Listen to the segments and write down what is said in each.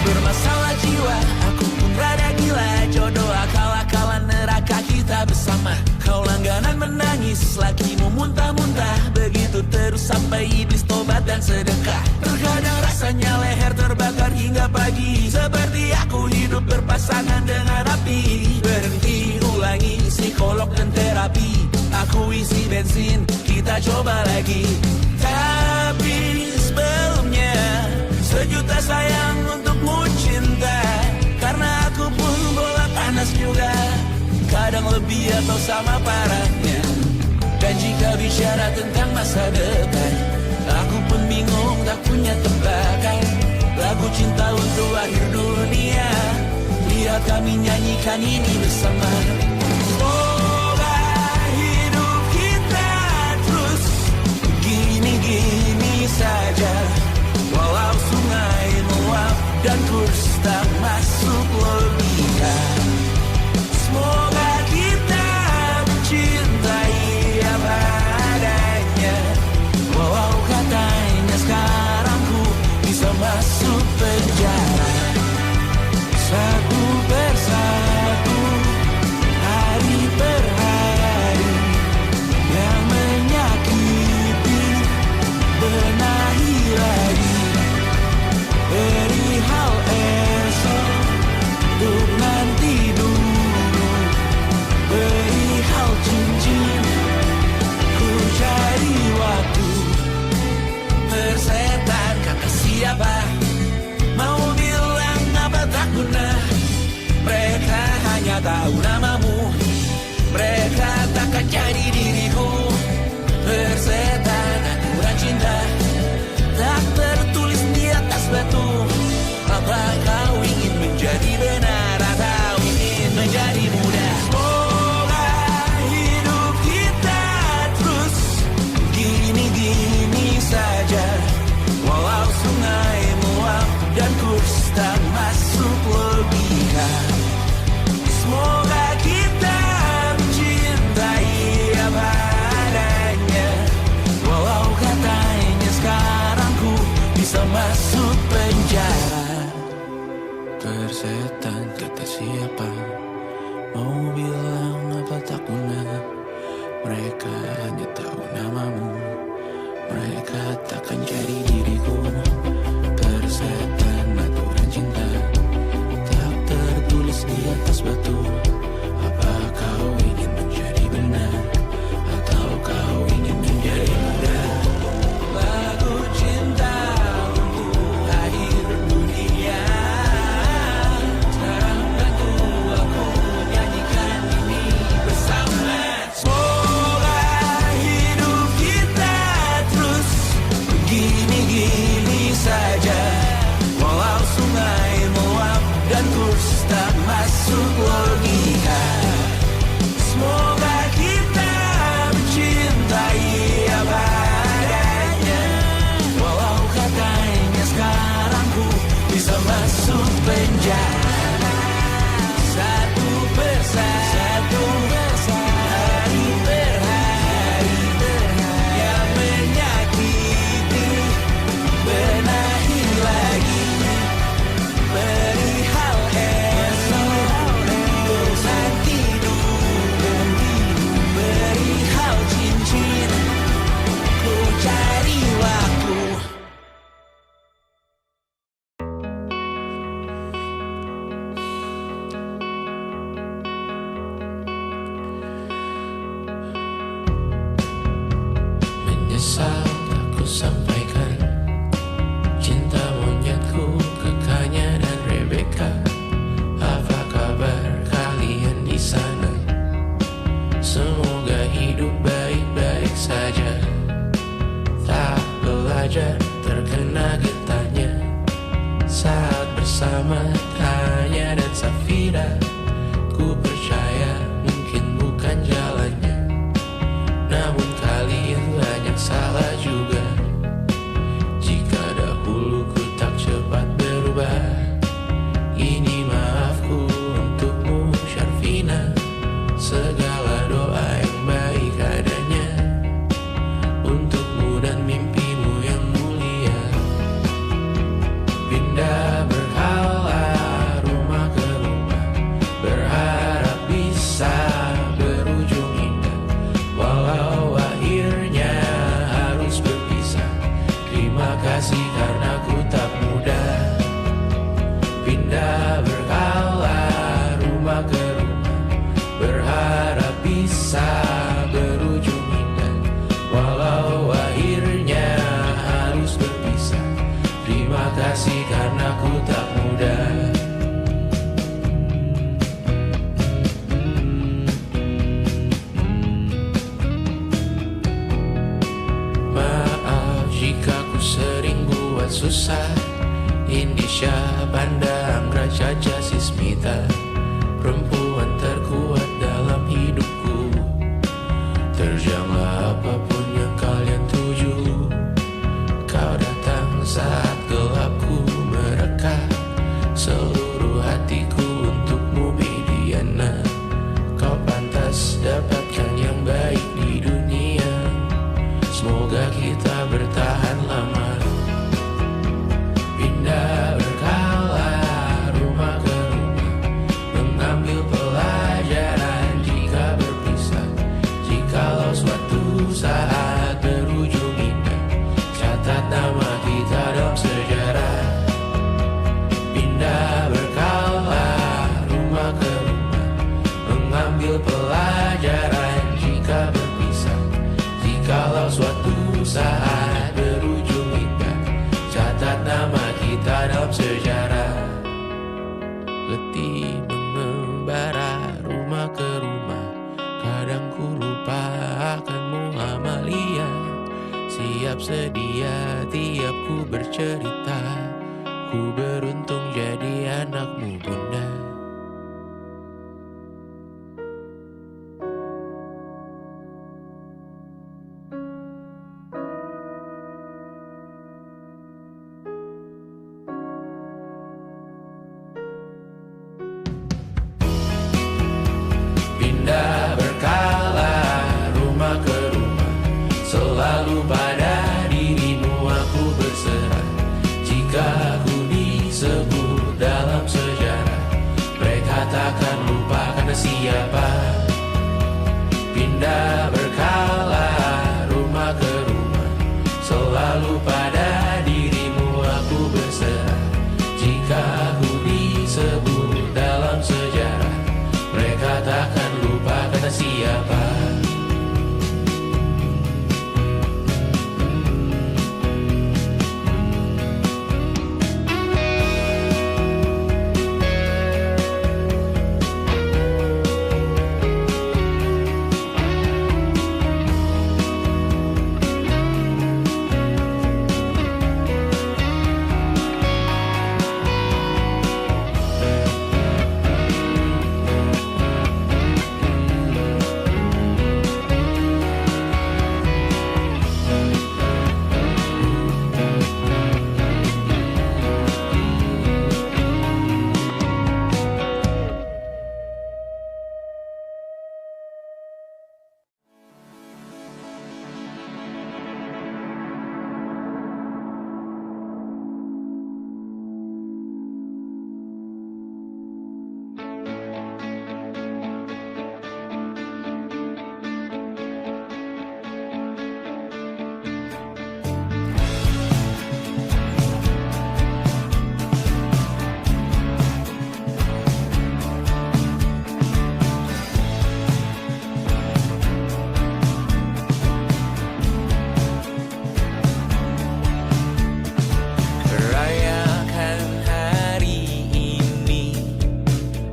Bermasalah jiwa, aku pun rada gila. Jodoh akal-akalan neraka kita bersama. Kau langganan menangis, lakimu muntah-muntah. Begitu terus sampai iblis tobat dan sedekah. Terkadang rasanya leher terbakar hingga pagi. Seperti aku hidup berpasangan dengan api. Berhenti, ulangi psikolog dan terapi. Aku isi bensin, kita coba lagi. Tapi sebelumnya, sejuta sayang untukmu cinta. Karena aku pun bola panas juga, kadang lebih atau sama parahnya. Dan jika bicara tentang masa depan, aku pun bingung tak punya tebakan. Lagu cinta untuk akhir dunia, lihat kami nyanyikan ini bersama. Semoga hidup kita terus gini-gini saja. Walau sungai meluap dan kurs tak masuk logika. Semoga kita mencintai apa adanya. Walau katanya sekarang ku bisa masuk penjara. Satu persatu, hari per hari, yang menyakiti benahi lagi. Perihal esok, untuk nanti dulu. Perihal cincin, ku cari waktu. Persetan kata siapa, mau bilang apa tak guna. Mereka hanya tahu namamu, mereka takkan jadi diriku. Persetan aturan cinta, tak tertulis di atas batu. Apa kau ingin menjadi benar atau ingin menjadi muda? Semoga hidup kita terus gini-gini saja. Walau sungai meluap dan kurs tak masuk logika. Semoga kita mencintai apa adanya. Walau katanya sekarang ku bisa masuk penjara. Persetan kata siapa, mau bilang apa tak guna. Mereka hanya tahu namamu, mereka takkan jadi diriku. Persetan aturan cinta, tak tertulis di atas batu. Apa kau ingin menjadi benar atau kau ingin menjadi muda? Lagu cinta untuk akhir dunia, sekarang bantu aku nyanyikan ini bersama. Semoga hidup kita terus begini-gini saja. Walau sungai meluap dan kurs tak masuk logika. terpaksa berujung indah. Walau akhirnya harus berpisah, terima kasih karena ku tak mudah. Maaf jika ku sering buat susah. Indonesia pandang Raja Jasismita, perempuan terkuat dalam hidupku. Terjanglah apapun yang kalian tuju. Kau datang saat gelapku mereka, seluruh hatiku untukmu Mediana. Kau pantas dapatkan yang baik di dunia. Semoga kita bertahan lama. Pindah berkala rumah ke rumah, mengambil pelajaran jika berpisah. Jikalau suatu saat berujung indah, catat nama kita dalam sejarah. Pindah berkala rumah ke rumah, mengambil pelajaran jika berpisah. Jikalau suatu saat berujung indah, catat nama kita dalam sejarah. Letih mengembara rumah ke rumah, kadang ku lupa akanmu Amalia. Siap sedia tiap ku bercerita, ku beruntung jadi anakmu bunda. Pindah berkala rumah ke rumah, selalu pada dirimu aku berserah. Jika aku disebut dalam sejarah, mereka takkan lupa karena siapa. Pindah berkala rumah ke rumah, selalu pada dirimu aku berserah. Jika aku disebut dalam sejarah, mereka takkan lupa kata siapa.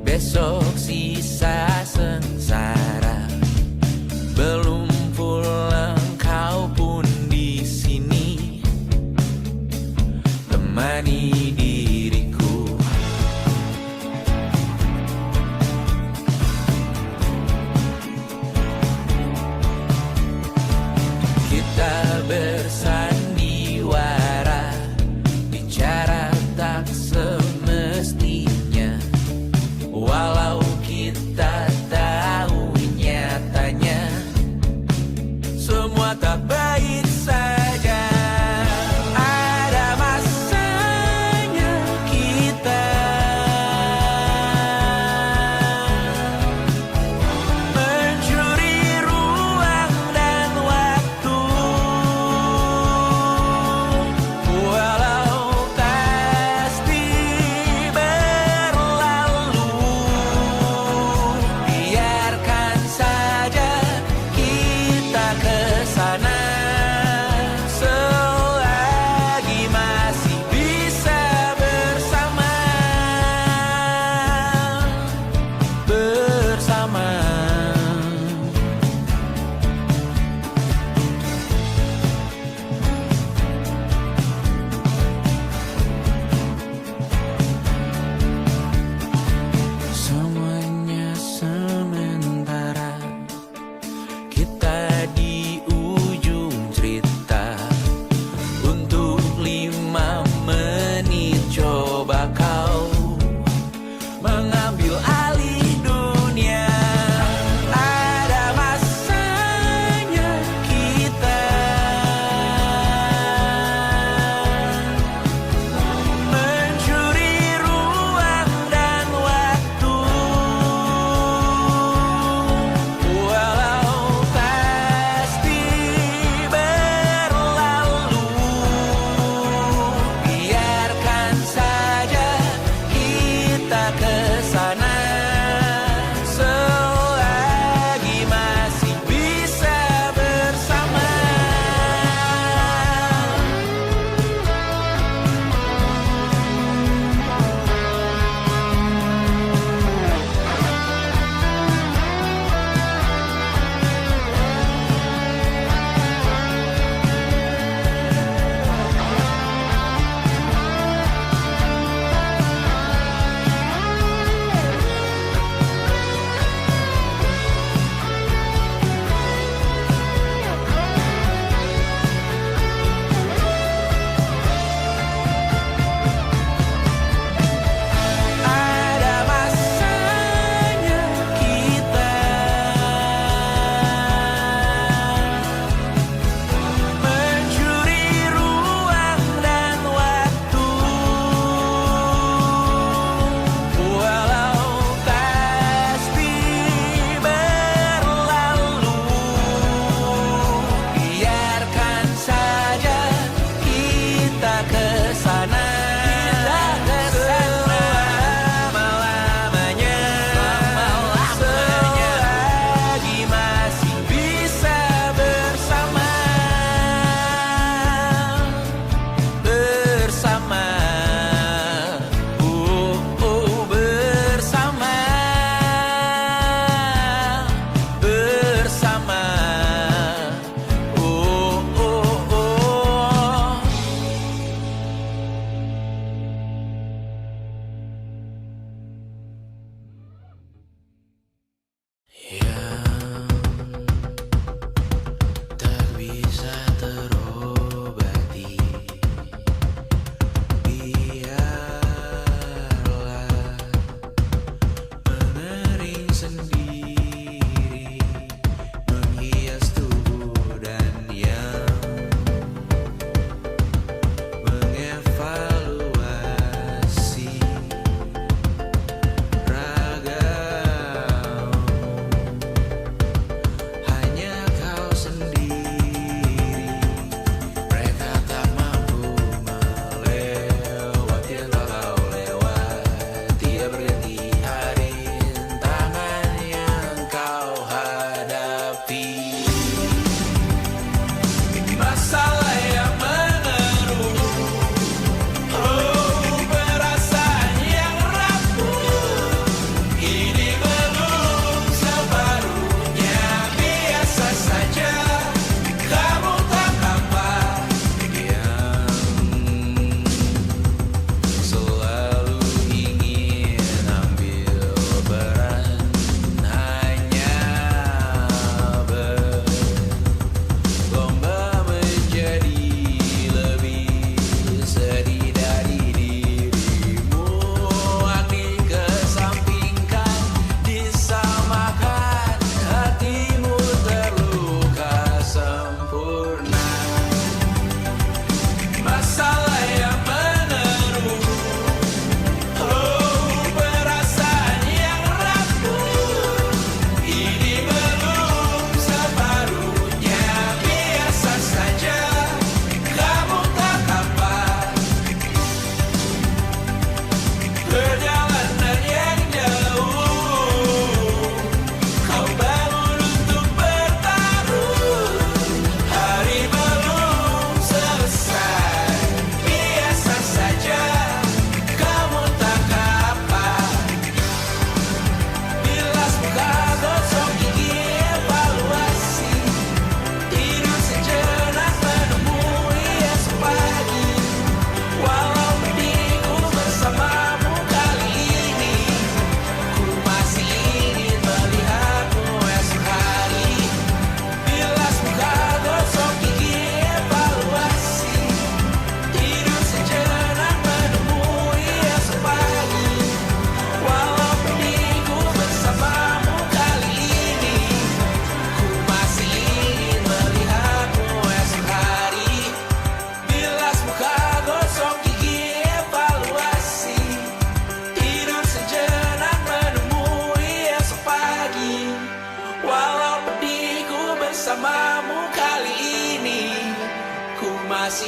Besok sisa sengsara, belum pulang kau pun di sini temani diriku. Kita bersandiwara, bicara tak semestinya. Walau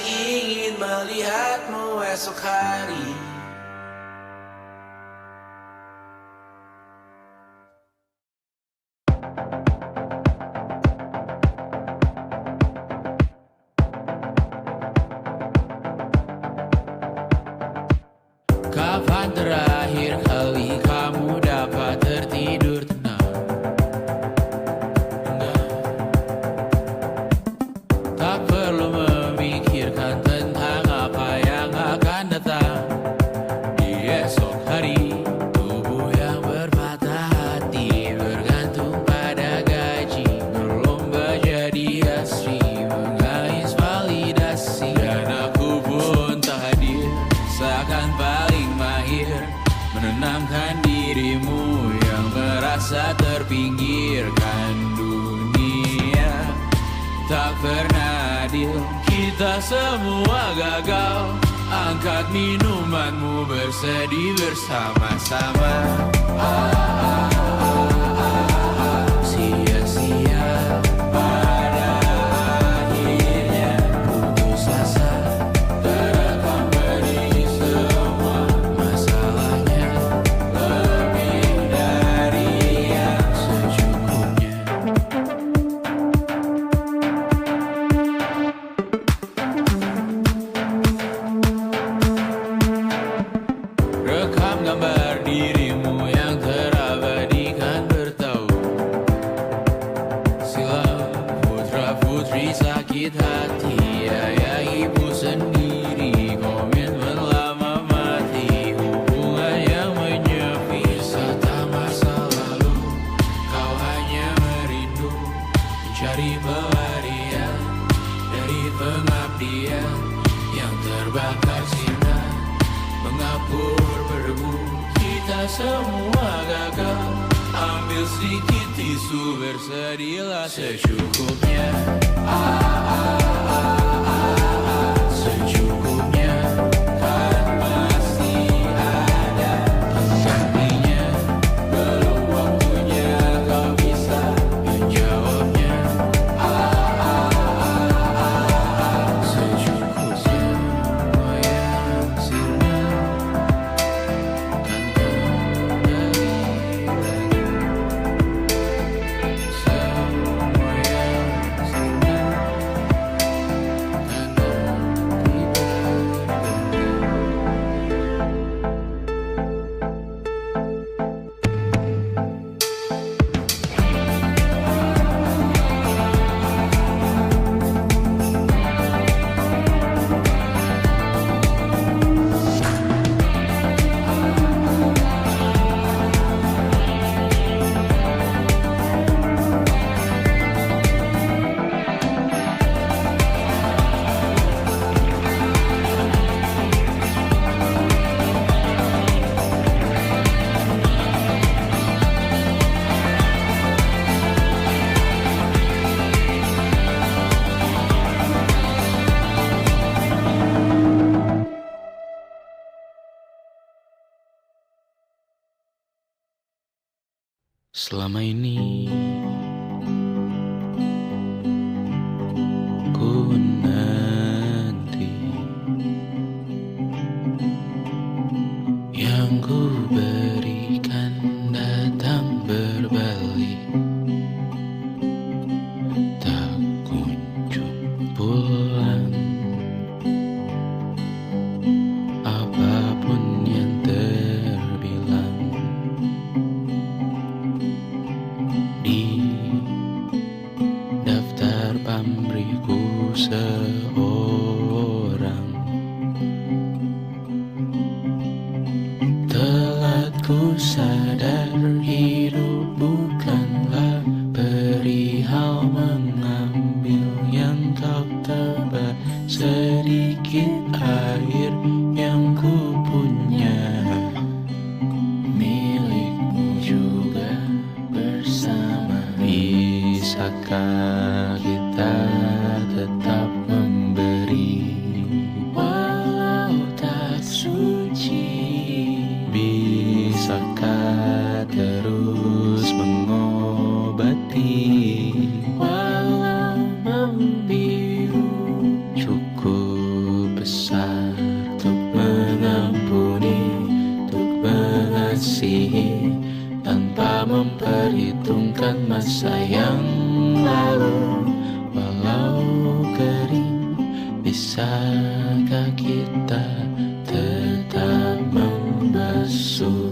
ingin melihatmu esok hari. Kapan terakhir kali kamu dapat tertidur tenang? Enggak. Tak perlu memikirkan tentang apa yang akan datang di esok hari. Tubuh yang berpatah hati bergantung pada gaji, berlomba jadi asri, mengais validasi. Dan aku pun tak hadir, seakan paling mahir menenangkan dirimu yang merasa terpinggirkan dunia. Tak pernah adil, kita semua gagal. Angkat minumanmu, bersedih bersama-sama. Sia-sia pada akhirnya putus asa, terekam beri semua masalahnya, lebih dari yang secukupnya. Rekam gambar dirimu yang terabadikan bertahun silam. Putra-putri sakit hati, ayah ibu sendiri, komitmen lama mati, hubungan yang menyepi. Serta masa lalu, kau hanya merindu mencari pelarian dari pengabdian yang terbakar sinar, mengapur berdebu. Kita semua gagal. Ambil sedikit tisu, bersedihlah secukupnya. Secukupnya, kan pasti ada penggantinya. Belum waktunya kau bisa menjawabnya. Secukupnya, semua yang sirna kan kembali lagi. Semua yang sirna kan kembali selama ini ku nanti yang ku berikan datang berbalik, tak kunjung pulang. Apapun yang terbilang di daftar pamrihku seorang, telat ku sadar hidup bukanlah perihal mengambil yang kau tebak. Sedikit air yang ku punya milikmu juga bersama. Bisakah kita tetap memberi walau tak suci? Bisakah terus mengobati walau membiru? Cukup memperhitungkan masa yang lalu. Walau kering, bisakah kita tetap membasuh?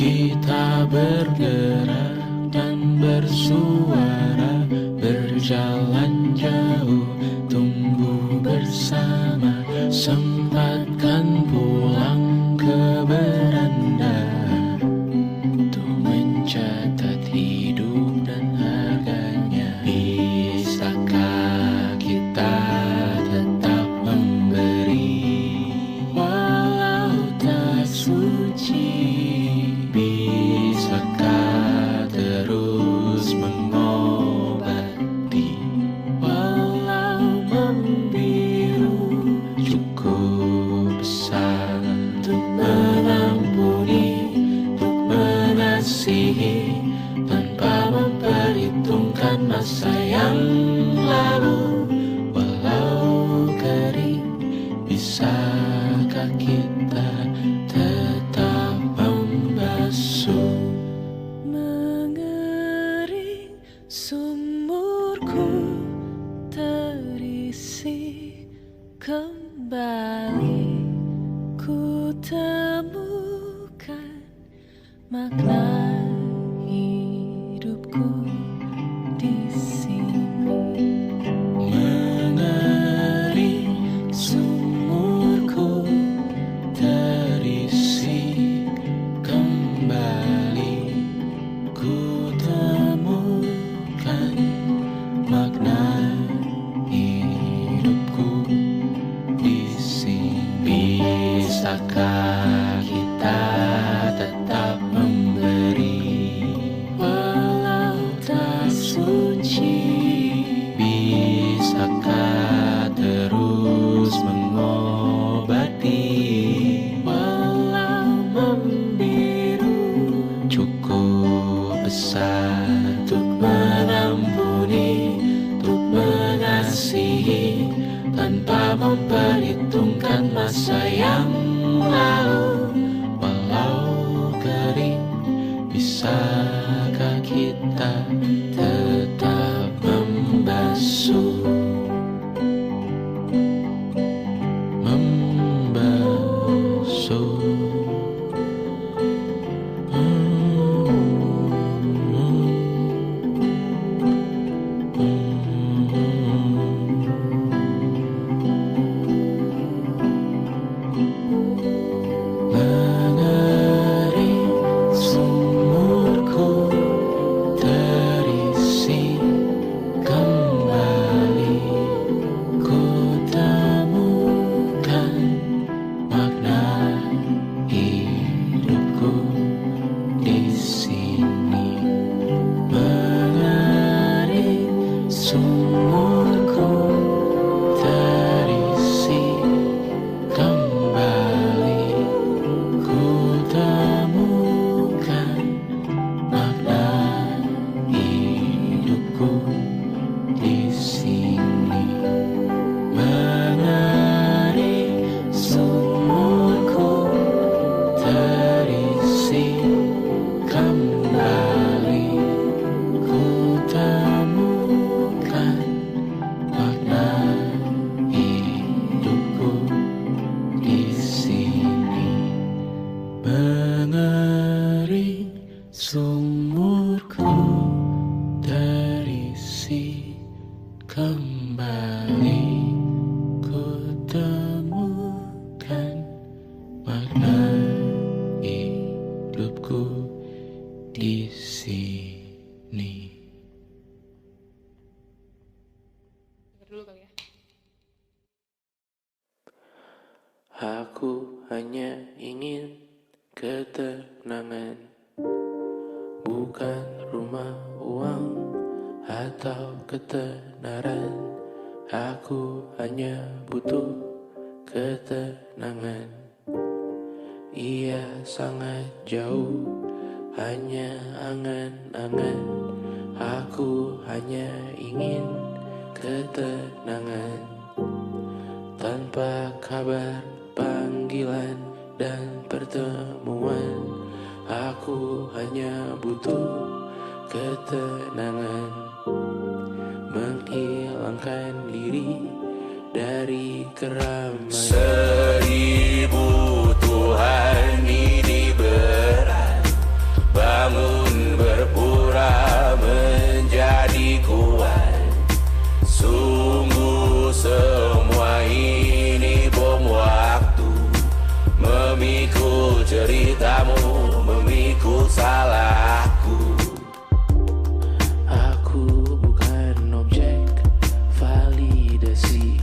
Kita bergerak dan bersuara, berjalan jauh, tunggu bersama, sempatkan pulang ke beranda untuk mencatat hidup dan harganya. Bisakah kita tetap memberi walau tak suci? Bisakah terus mengobati walau membiru? Cukup besar untuk mengampuni, untuk mengasihi, tanpa memperhitungkan masa yang lalu. Walau kering, bisakah kita tetap membasuh? Mengering sumurku terisi kembali, ku temukan makna hidupku di sini. Mengering sumurku terisi kembali, ku temukan makna hidupku di sini. Bisakah kita tetap memberi walau tak suci? Bisakah terus mengobati walau membiru? Cukup besar untuk mengampuni, untuk mengasihi, tanpa memperhitungkan masa yang lalu. Walau kering, bisakah kita tetap membasuh? Membasuh. Mengering sumurku terisi kembali, ku temukan makna hidupku di sini. Mengering sumurku terisi kembali, ku temukan makna hidupku di sini. Mengering sumurku terisi kembali, ku temukan makna hidupku di sini. Mengering sumurku terisi kembali, ku temukan makna hidupku di sini. Dulu kali ya. Aku hanya ingin ketenangan, bukan rumah, uang, atau ketenaran. Aku hanya butuh ketenangan. ia sangat jauh, hanya angan-angan. Aku hanya ingin ketenangan, tanpa kabar, panggilan, dan pertemuan. Aku hanya butuh ketenangan, menghilangkan diri dari keramaian. Seribu Tuhan ini berat, bangun berpura menjadi kuat. Sungguh semua ini bom waktu, memikul ceritamu, memikul salahku. Aku bukan objek validasi,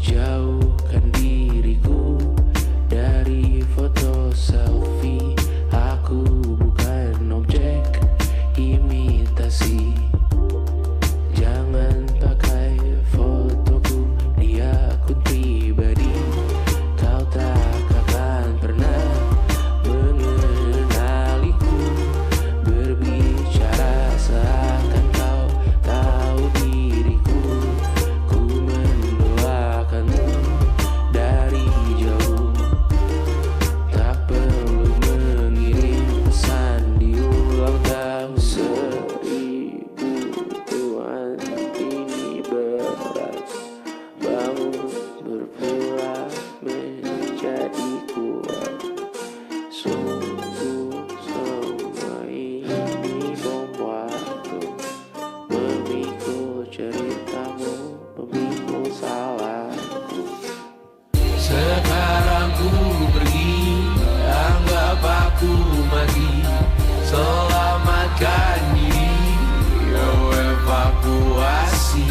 jauhkan diriku dari foto selfie. Aku bukan objek imitasi, jangan pakai fotoku di akun pribadi. Kau tak akan pernah mengenaliku, berbicara seakan kau tahu diriku. Ku mendoakanmu dari jauh, tak perlu mengirim pesan di ulang tahun. Seribu Tuhan ini berat, bangun berpura menjadi kuat. Sungguh semua ini bom waktu, memikul ceritamu, memikul salahku. Sekarang ku pergi, anggap aku mati. Selamatkan diri, evakuasi.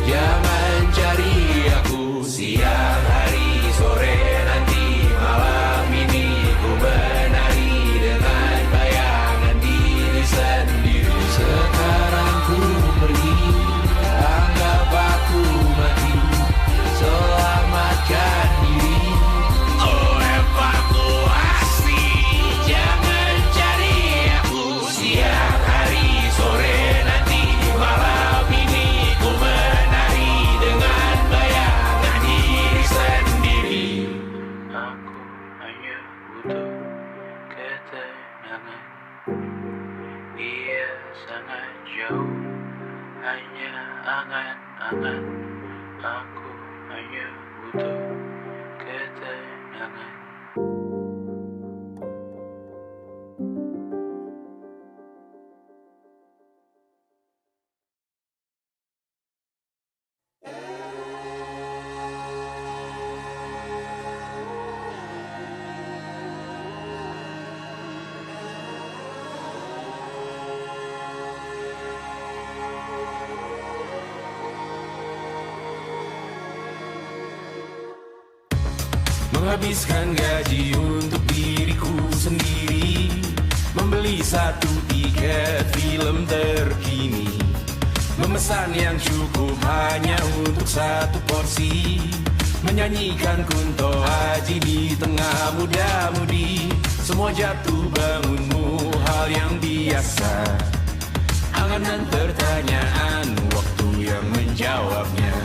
Jangan cari aku siang, hari, sore, nanti, malam ini. Ku menari dengan bayangan diri sendiri. Sekarang ku pergi, anggap aku mati. Selamatkan diri, evakuasi. Jangan cari aku siang, hari, sore, nanti, malam ini. Ku menari dengan bayangan diri sendiri. Aku hanya butuh ketenangan, ia sangat jauh, hanya angan-angan. Aku hanya butuh ketenangan. Menghabiskan gaji untuk diriku sendiri, membeli satu tiket film terkini, memesan yang cukup hanya untuk satu porsi, menyanyikan Kunto Aji di tengah muda-mudi. Semua jatuh bangunmu hal yang biasa, angan-angan pertanyaan, waktu yang menjawabnya.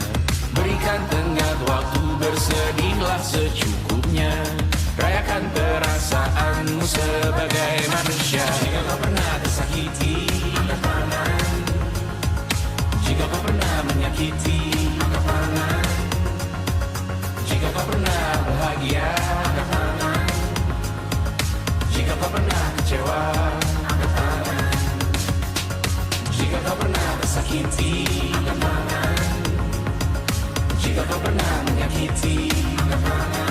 Berikan tenggat waktu, bersedihlah secukupnya. Rayakan perasaanmu sebagai manusia. Jika kau pernah tersakiti, angkat tangan. Jika kau pernah menyakiti, angkat tangan. Jika kau pernah bahagia, angkat tangan. Jika kau pernah kecewa, angkat tangan. Jika kau pernah tersakiti, angkat tangan. Jika kau pernah menyakiti, angkat tangan.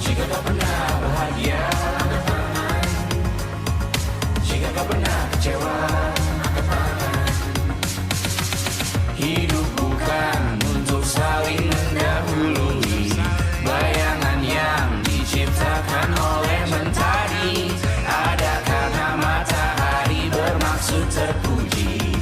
Jika kau pernah bahagia, angkat tangan. Jika kau pernah kecewa, angkat tangan. Hidup bukan untuk saling mendahului, bayangan yang diciptakan oleh mentari. Ada karena matahari bermaksud terpuji,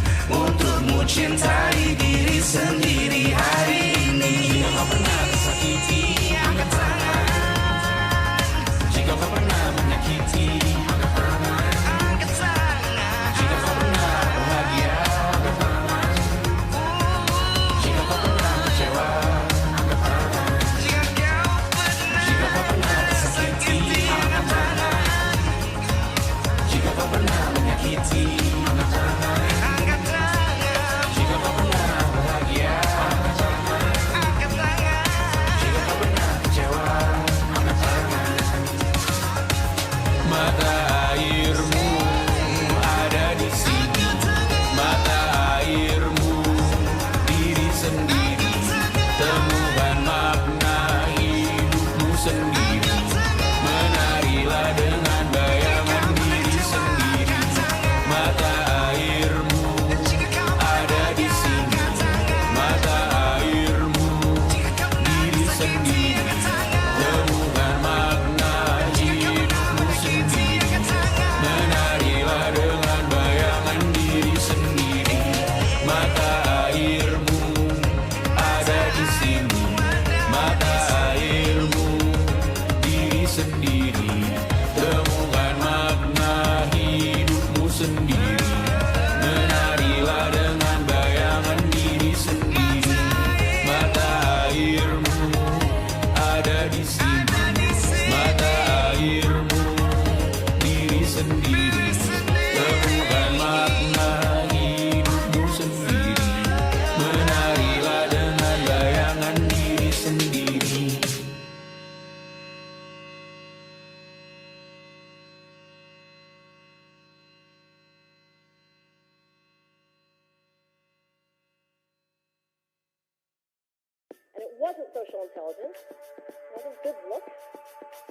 And it wasn't social intelligence, it wasn't good looks,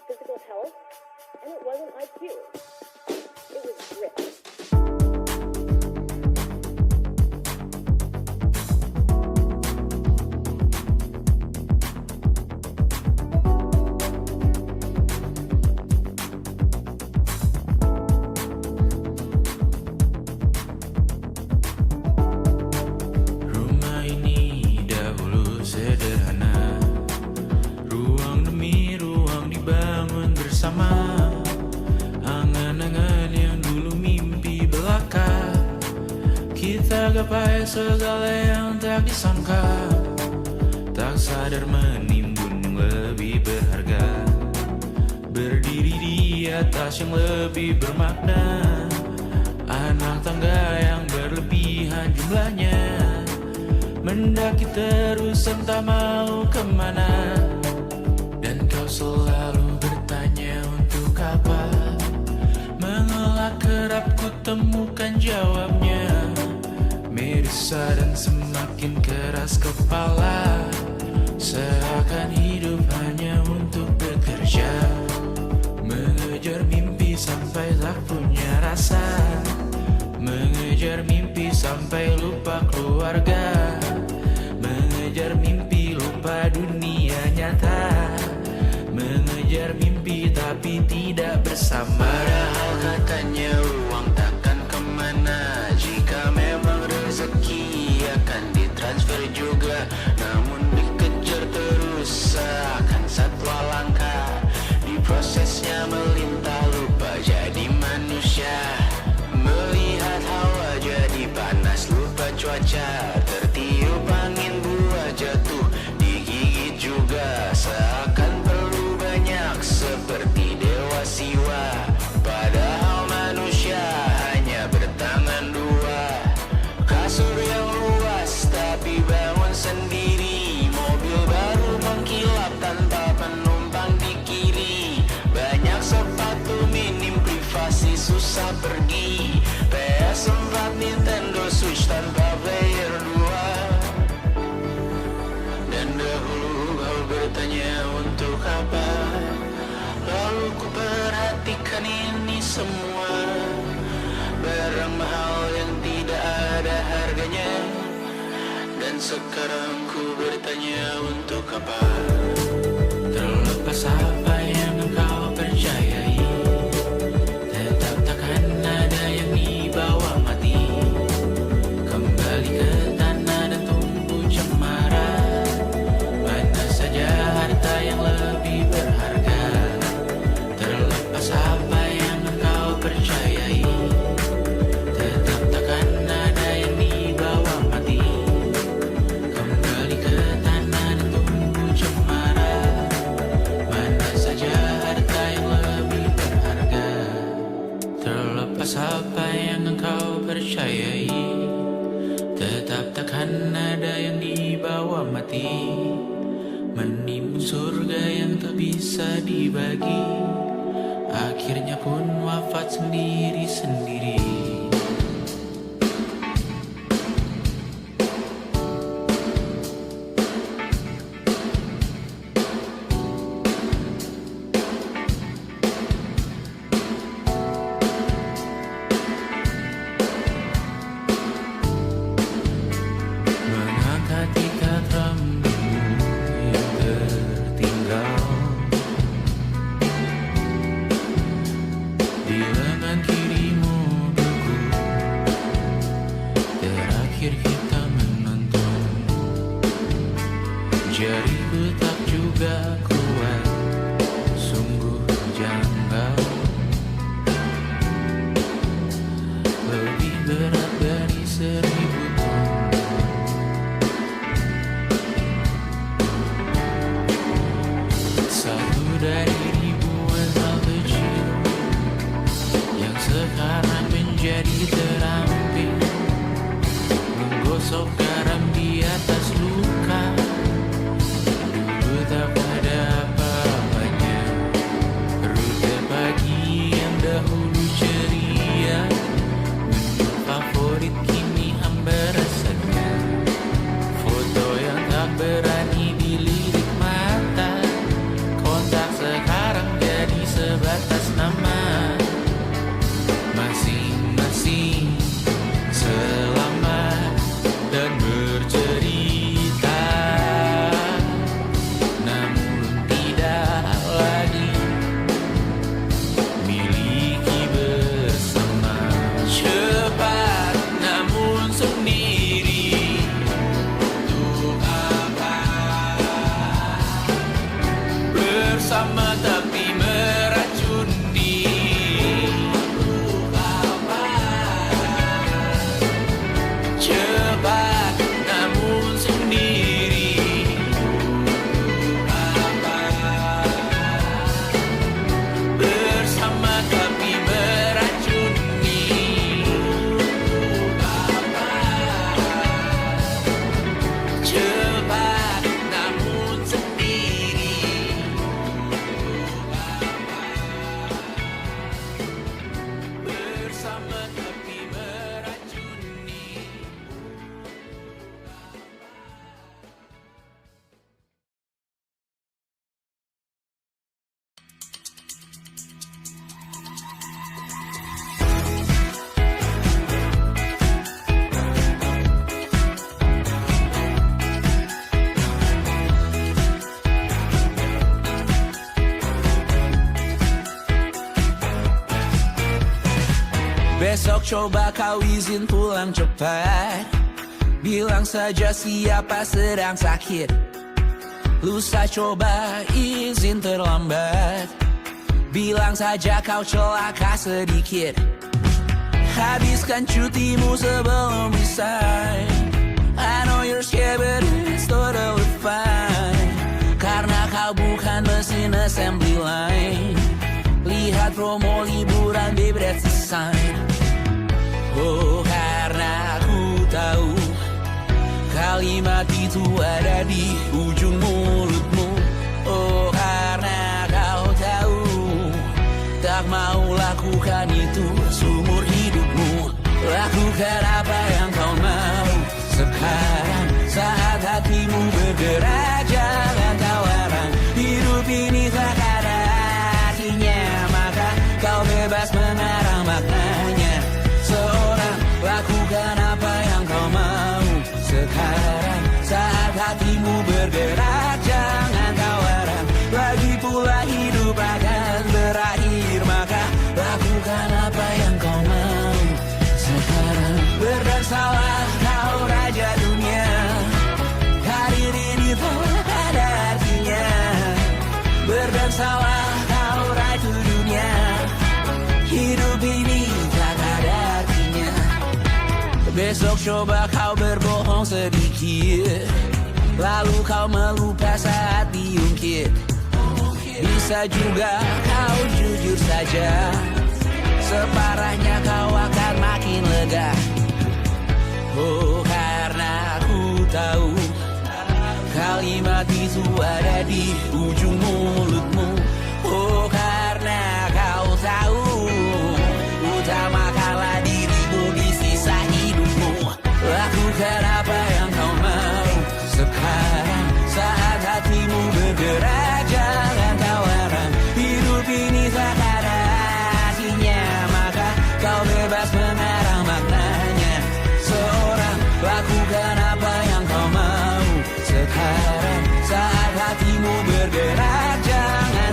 physical health, and it wasn't IQ. It was grit. Rumah ini dahulu sederhana, ruang demi ruang dibangun bersama. Angan-angan yang dulu mimpi belaka, kita gapai segala yang tak disangka. Tak sadar menimbun yang lebih berharga, berdiri di atas yang lebih bermakna. Anak tangga yang berlebihan jumlahnya, mendaki terus entah mau kemana. Dan kau selalu bertanya untuk apa, mengelak kerap ku temukan jawabnya. Merisa dan semakin keras kepala, seakan hidup hanya untuk bekerja, mengejar mimpi sampai tak punya rasa, mengejar mimpi sampai lupa keluarga, mengejar mimpi lupa dunia nyata, mengejar mimpi tapi tidak bersama. Padahal katanya uang takkan kemana, jika memang rezeki akan ditransfer juga. Namun dikejar terus seakan satwa langka, di prosesnya melintah lupa jadi manusia. Melihat hawa jadi panas lupa cuaca, tertiup angin buah jatuh digigit juga. Seakan perlu banyak seperti dewa siwa, padahal manusia hanya bertangan dua. Kasur yang luas tapi bangun sendiri, mobil baru mengkilap tanpa penumpang di kiri. Banyak sepatu minim privasi susah pergi, PS4 Nintendo Switch tanpa player 2. Dan dahulu kau bertanya untuk apa, lalu ku perhatikan ini semua, barang mahal yang tidak ada harganya. Dan sekarang ku bertanya untuk apa, terlepas apa yang engkau percayai, tetap takkan ada yang dibawa mati. Kembali ke tanah dan tumbuh cemara, mana saja harta yang lebih berharga. Terlepas apa yang engkau percayai, tetap takkan ada yang dibawa mati. Kembali ke tanah dan tumbuh cemara, mana saja harta yang lebih berharga. Terlepas apa yang engkau percayai, tetap takkan ada yang dibawa mati. Menimbun surga yang tak bisa dibagi, akhirnya pun wafat sendiri-sendiri. Mengangkat ikat rambutmu yang tertinggal di lengan kirimu, Besok coba kau izin pulang cepat. Bilang saja siapa sedang sakit. Lusa coba izin terlambat. Bilang saja kau celaka sedikit. Habiskan cutimu sebelum resign. I know you're scared but it's totally fine. Karena kau bukan mesin assembly line. Lihat promo liburan babe, that's the sign. Oh, karena aku tahu kalimat itu ada di ujung mulutmu. Oh, karena kau tahu tak mau lakukan itu seumur hidupmu. Lakukan apa yang kau mau sekarang saat hatimu bergerak. Jangan kau larang, hidup ini tak ada artinya, maka kau bebas mengarang maknanya. Seorang lakukan apa yang kau mau sekarang saat hatimu bergerak. Jangan kau larang, lagi pula hidup akan berakhir, maka lakukan apa yang kau mau sekarang. Berdansalah kau raja dunia, karir ini tak ada artinya. Berdansalah kau ratu dunia, hidup ini tak ada artinya. Besok coba kau berbohong sedikit, lalu kau melupa saat diungkit. Bisa juga kau jujur saja, separahnya kau akan makin lega. Oh, karena aku tahu kalimat itu ada di ujung mulutmu. Oh, karena kau tahu utamakanlah dirimu di sisa hidupmu. Lakukan apa yang kau mau sekarang saat hatimu bergerak. Jangan kau larang, hidup ini tak ada artinya, maka kau bebas mengarang maknanya. Seorang lakukan apa yang kau mau sekarang saat hatimu bergerak. Jangan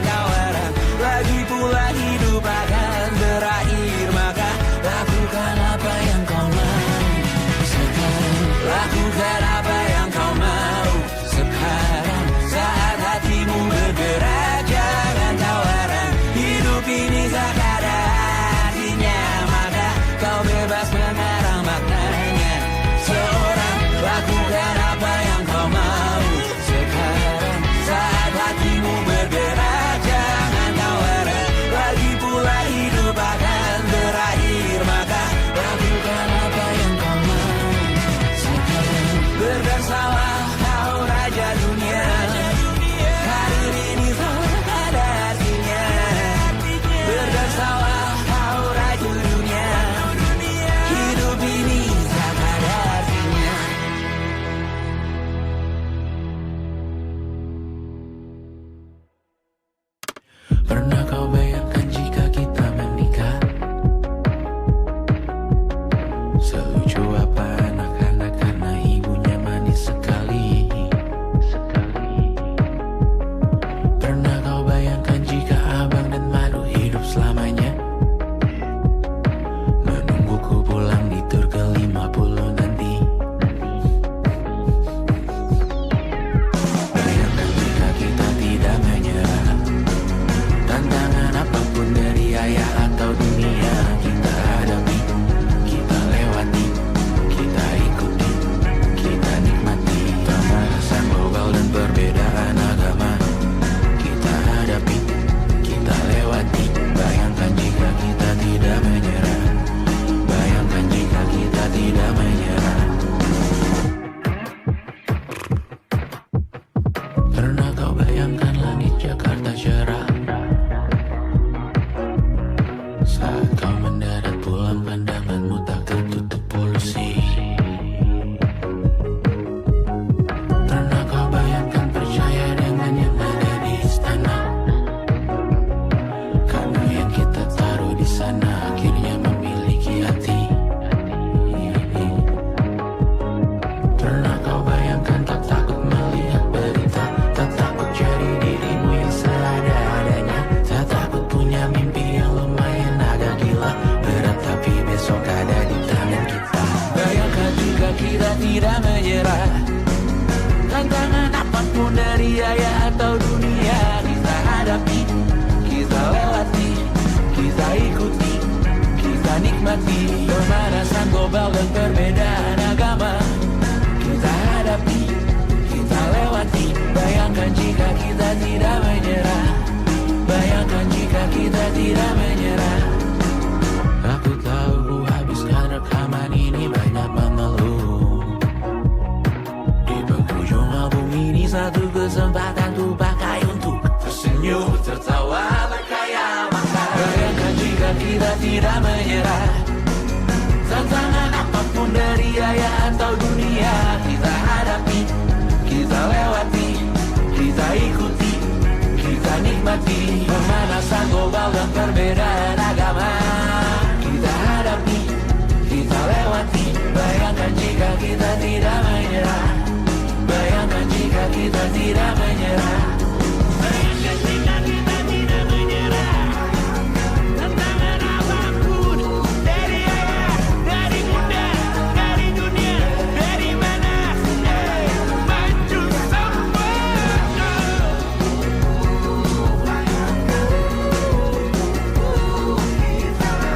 nikmati pemanasan global dan perbedaan agama. Kita hadapi, kita lewati. Bayangkan jika kita tidak menyerah. Bayangkan jika kita tidak menyerah. Aku tahu habiskan rekaman ini banyak mengeluh. Di penghujung album ini satu kesempatan ku pakai untuk tersenyum, tertawa, berkaya, makan. Bayangkan jika kita tidak menyerah. Tantangan apapun dari ayah atau dunia, kita hadapi, kita lewati, kita ikuti, kita nikmati pemanasan global dan perbedaan agama. Kita hadapi, kita lewati. Bayangkan jika kita tidak menyerah. Bayangkan jika kita tidak menyerah. Bayangkan jika kita tidak menyerah. Tantangan apapun dari ayah, dari bunda, dari dunia, dari mana, maju semua.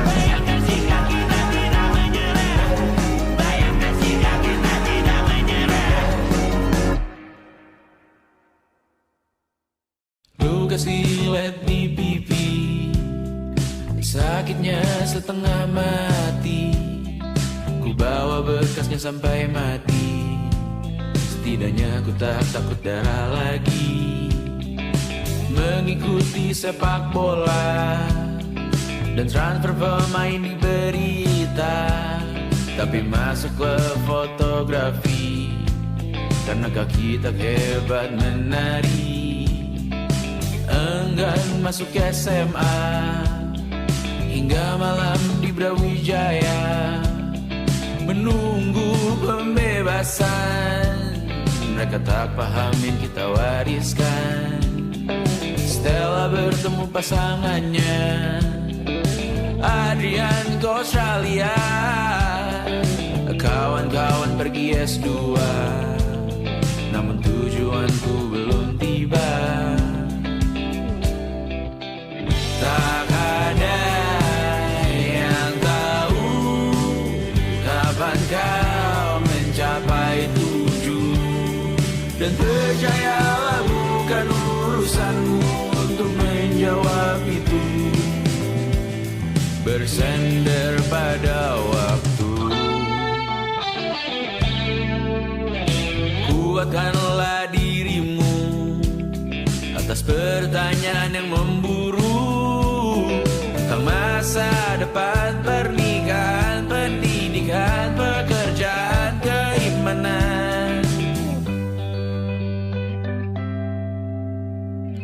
Bayangkan jika kita tidak menyerah. Bayangkan jika kita tidak menyerah. Luka silet di pipi, sakitnya setengah mati. Ku bawa bekasnya sampai mati. Setidaknya ku tak takut darah lagi. Mengikuti sepak bola dan transfer pemain di berita, tapi masuk ke fotografi karena kaki tak hebat menari. Enggan masuk SMA hingga malam di Brawijaya, menunggu pembebasan. Mereka tak pahamin kita wariskan. Stella bertemu pasangannya, Adrian ke Australia. Kawan-kawan pergi S2, namun tujuanku belum tiba. Tak ada yang tahu kapan kau mencapai tujuh. Dan percayalah bukan urusanmu untuk menjawab itu. Bersender pada waktu. Kuatkanlah dirimu atas pertanyaan yang memburu tentang masa depan, pernikahan, pendidikan, pekerjaan, keimanan.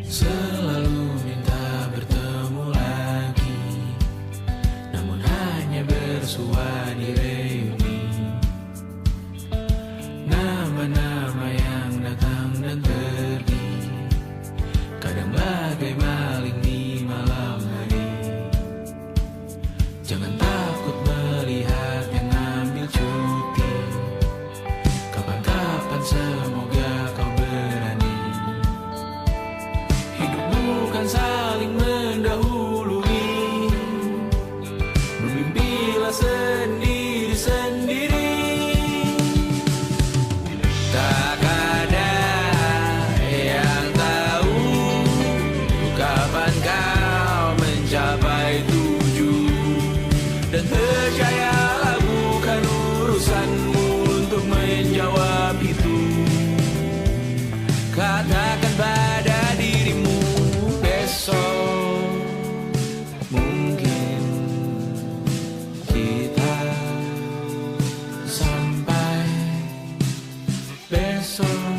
Selalu minta bertemu lagi, namun hanya bersua di reuni. Nama-nama yang datang dan pergi, kadang bagai maling di malam hari. Jangan takut melihat yang ambil cuti. Kapan-kapan semoga kau berani. Hidup bukan saling mendahului. Bermimpilah sendiri-sendiri. Tak ada yang tahu kapan kau mencapai tujuh. Dan percayalah bukan urusanmu untuk menjawab itu. Katakan pada dirimu besok mungkin kita sampai. Besok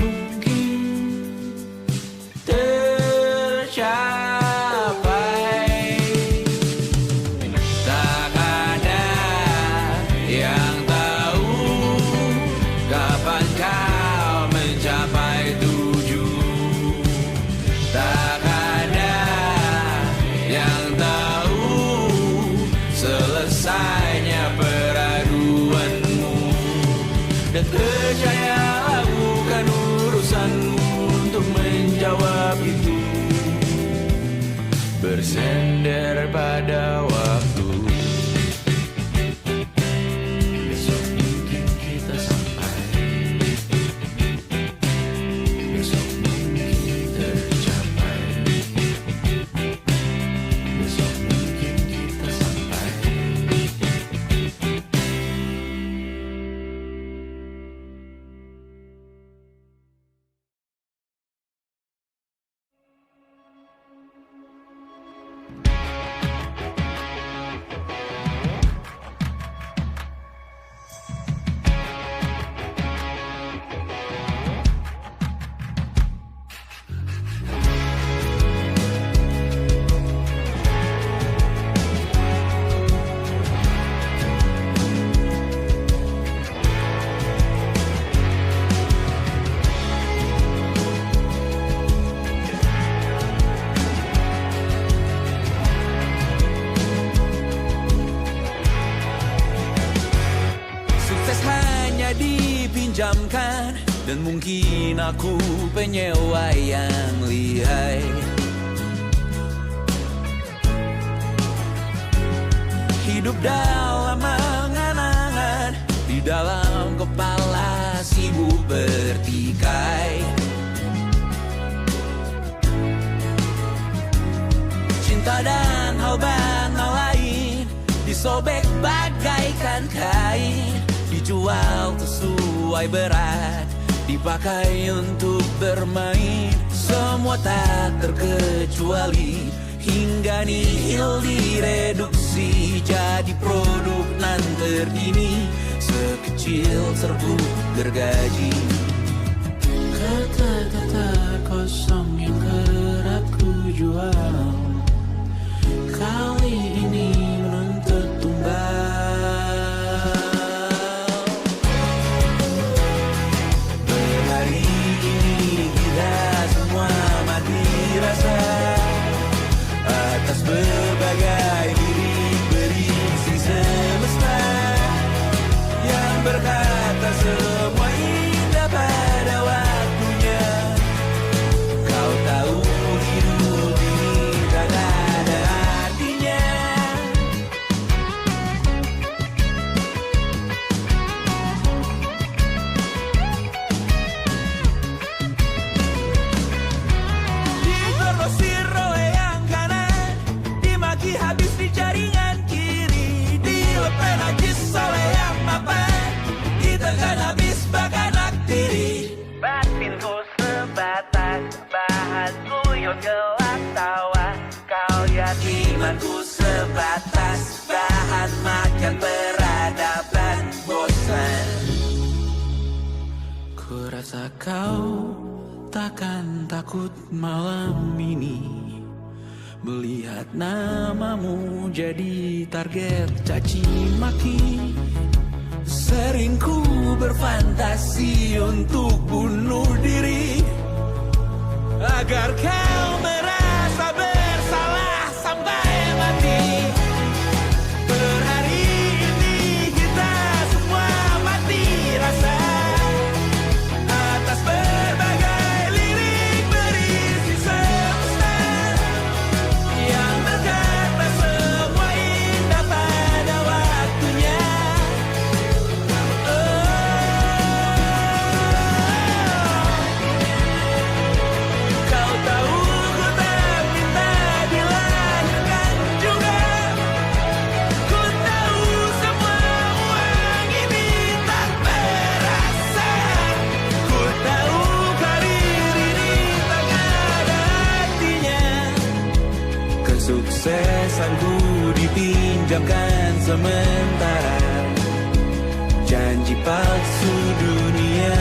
mungkin tercapai. Tak ada yang tahu kapan kau mencapai tujuh. Tak ada yang tahu selesainya peraduanmu. Dan percayalah bukan urusanmu untuk menjawab itu. Bersender pada waktu. pinjamkan, dan mungkin aku penyewa yang lihai. Hidup dalam angan-angan, di dalam kepala sibuk bertikai. Cinta dan hal banal lain disobek bagaikan kain, dijual sesuai berat, dipakai untuk bermain. Semua tak terkecuali, hingga nihil direduksi jadi produk nan terdini, sekecil serbuk gergaji. Kata-kata kosong yang kerap ku jual, kali ini menuntut tumbal. Berhari ini kita semua mati rasa atas berbagai lirik berisi semesta yang berkata semua indah pada waktunya. Kau tahu hidup ini tak ada artinya. Digrosir oleh yang kanan, dimaki habis di jaringan kiri, dilepeh najis oleh yang mapan, ditekan habis bakanak diri. Batinku sebatas bahan guyon gelak tawa, kau lihat imanku sebatas bahan makan peradaban bosan. Ku rasa kau takkan takut malam ini melihat namamu jadi target caci maki. Sering ku berfantasi untuk bunuh diri agar kau merasa bersalah sampai mati. Per hari ini kita semua mati rasa atas berbagai lirik berisi semesta yang berkata semua indah pada waktunya. Kau tahu ku tak minta dilahirkan juga. Ku tahu semua uang ini tak berasa. Ku tahu karir ini tak ada artinya. Kesuksesanku dipinjamkan sementara, janji palsu dunia.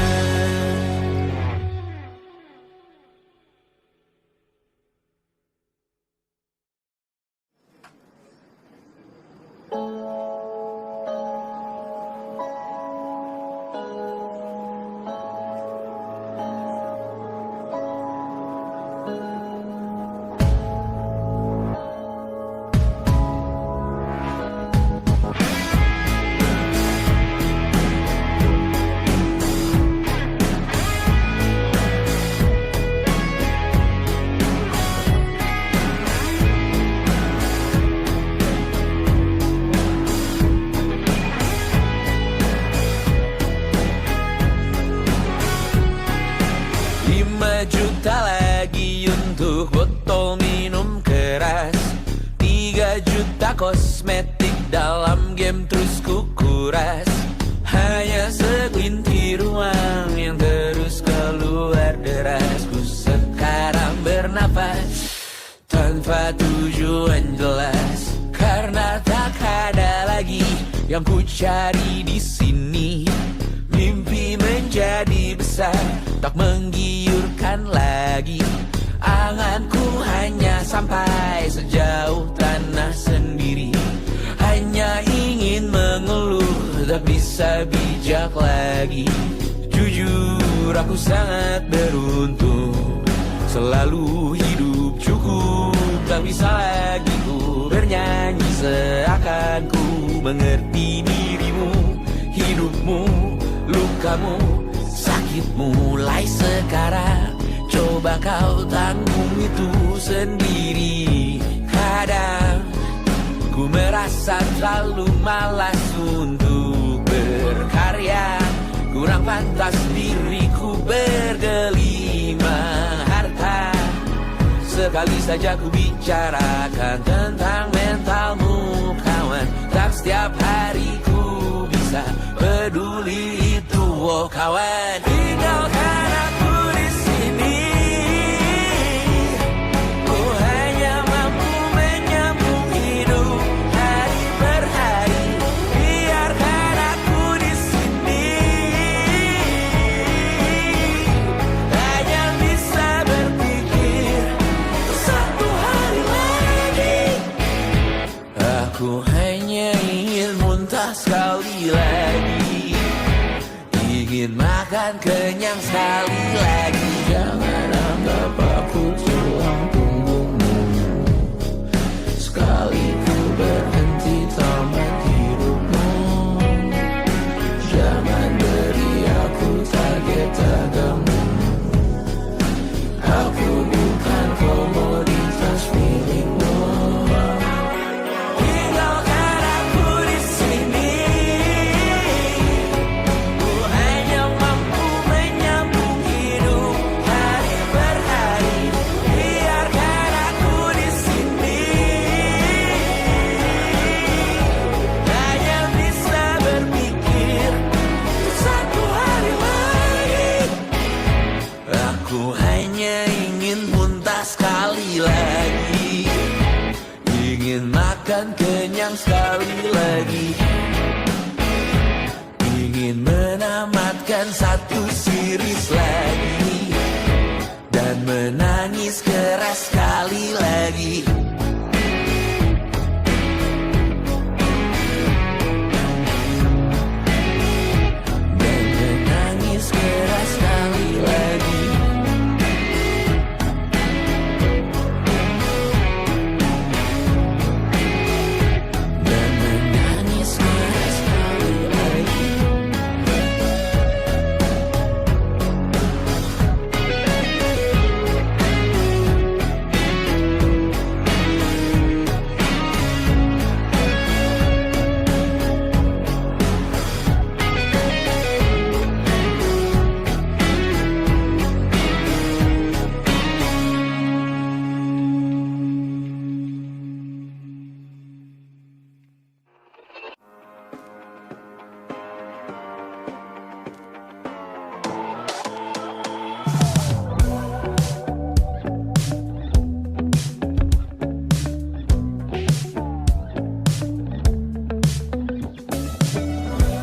Juta lagi untuk botol minum keras, 3 juta kosmetik dalam game terus ku kuras. Hanya segelintir uang yang terus keluar deras. Ku sekarang bernafas tanpa tujuan jelas, karena tak ada lagi yang ku cari di sini. Mimpi menjadi besar, tak menggiurkan lagi. Anganku hanya sampai sejauh tanah sendiri. Hanya ingin mengeluh, tak bisa bijak lagi. Jujur aku sangat beruntung, selalu hidup cukup. Tak bisa lagi ku bernyanyi seakan ku mengerti dirimu. Hidupmu, lukamu, pahit mulai sekarang. Coba kau tanggung itu sendiri. Kadang ku merasa terlalu malas untuk berkarya. Kurang pantas diriku bergelima harta. Sekali saja ku bicarakan tentang mentalmu kawan. Tak setiap hari ku bisa peduli itu, oh kawan. Tinggalkan aku di sini. Ku hanya mampu menyambung hidup hari per hari. Biarkan aku di sini. Hanya bisa berpikir satu hari lagi. Aku hanya ingin muntah sekali lagi. Ingin makan kenyang sekali lagi. Jangan anggap aku tulang punggungmu. Sekali ku berhenti tamat hidupmu. Jangan beri aku target daganmu. Aku bukan komoditas milikmu. Tinggalkan aku di sini. Ku hanya mampu menyambung hidup hari per hari. Biarkan aku di sini. Hanya bisa berpikir satu hari lagi. Aku hanya ingin muntah sekali lagi. Ingin makan kenyang sekali lagi. Ingin menamatkan satu series lagi. Dan menangis keras sekali lagi. Dan menangis keras sekali lagi. Dan menangis keras sekali lagi.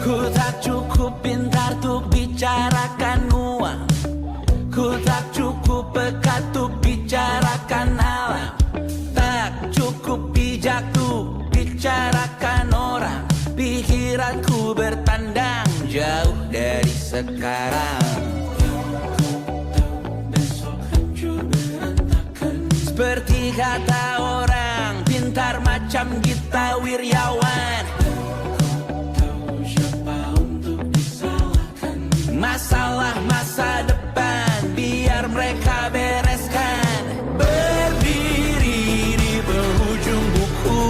Ku tak cukup pintar untuk bicarakan uang. Ku tak cukup peka untuk bicarakan alam. Tak cukup bijak untuk bicarakan orang. Pikiranku bertandang jauh dari sekarang. Seperti kata orang pintar macam Gita Wirjawan. Masalah masa depan biar mereka bereskan. Berdiri di penghujung buku,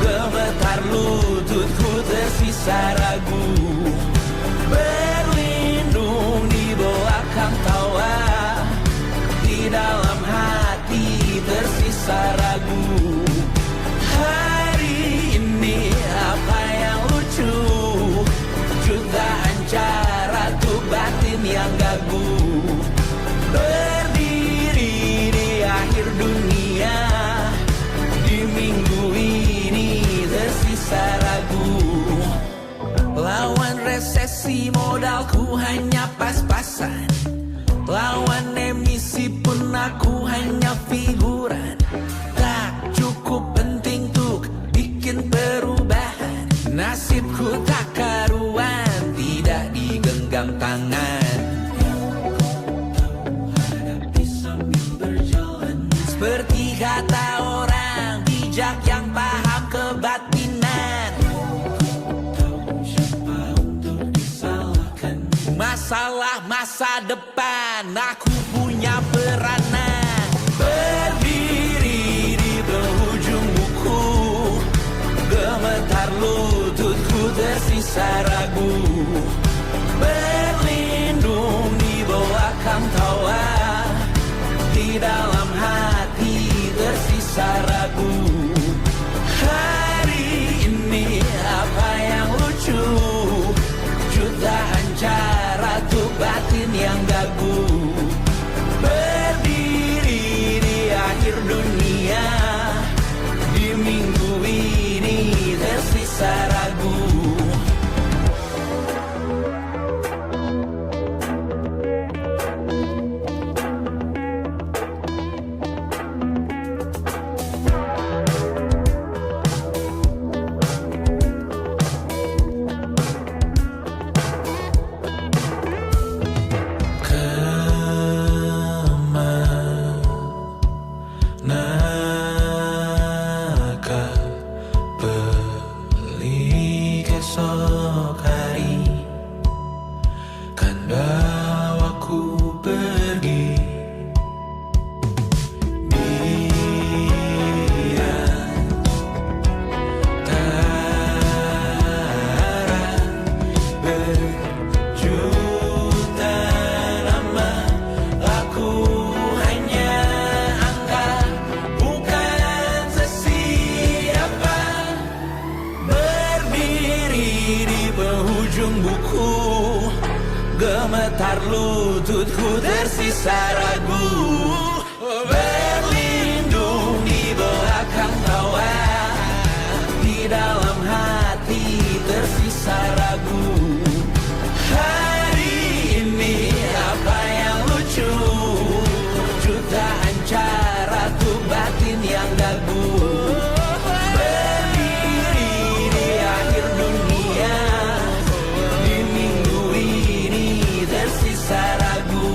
gemetar lututku tersisa ragu. Berlindung di belakang tawa, di dalam hati tersisa ragu. Hari ini apa yang lucu? Jutaan cara tuh batin yang gagu. Berdiri di akhir dunia, di minggu ini tersisa ragu. Lawan resesi modalku hanya pas-pasan. Lawan emisi pun aku hanya figuran. Tak cukup penting untuk bikin perubahan. Nasibku tak karuan, tidak digenggam tangan. Seperti kata orang bijak yang paham kebatinan. masalah masa depan, aku punya peranan. Berdiri di penghujung buku, gemetar lututku tersisa ragu. Berlindung di bawah tawa, di dalam hati tersisa ragu. Hari ini apa yang lucu, jutaan cara tuh batin yang gagu. Berdiri di akhir dunia, di minggu ini tersisa ragu. Manakah beli esok hari kan bawaku pergi. Dia tara berjuta nama, aku hanya angka, bukan sesiapa. Berdiri di penghujung buku, gemetar lututku tersisa ragu. Berlindung di belakang tawa, di dalam hati tersisa ragu. Hari ini apa yang lucu, jutaan cara tuh batin yang gagu. Berdiri di akhir dunia, di minggu ini tersisa ragu.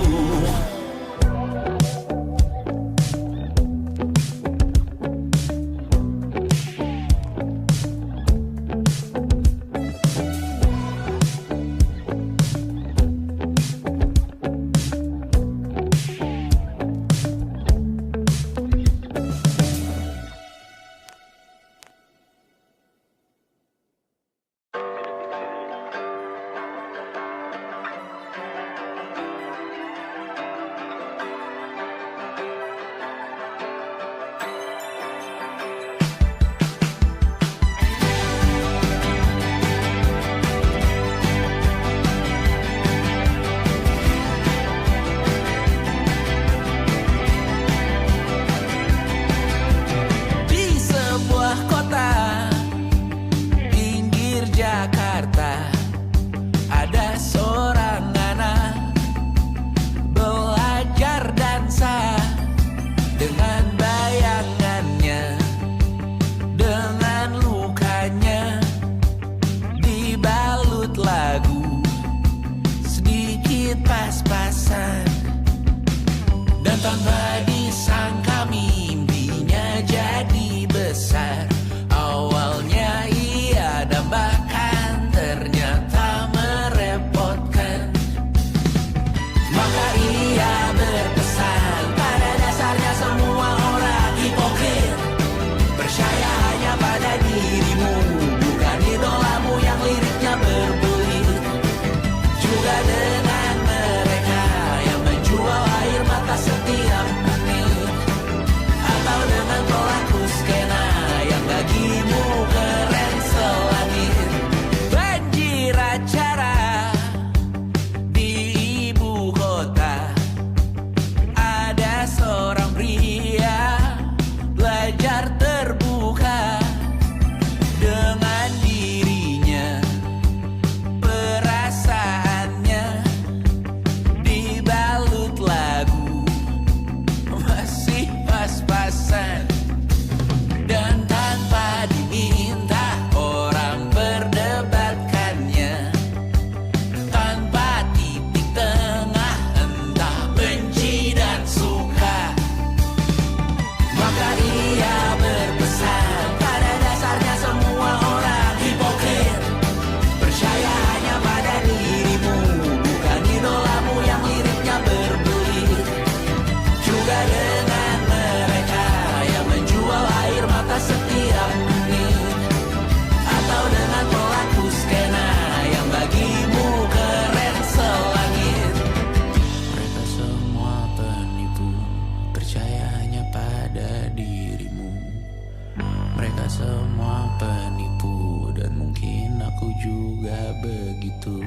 semua penipu dan mungkin aku juga begitu.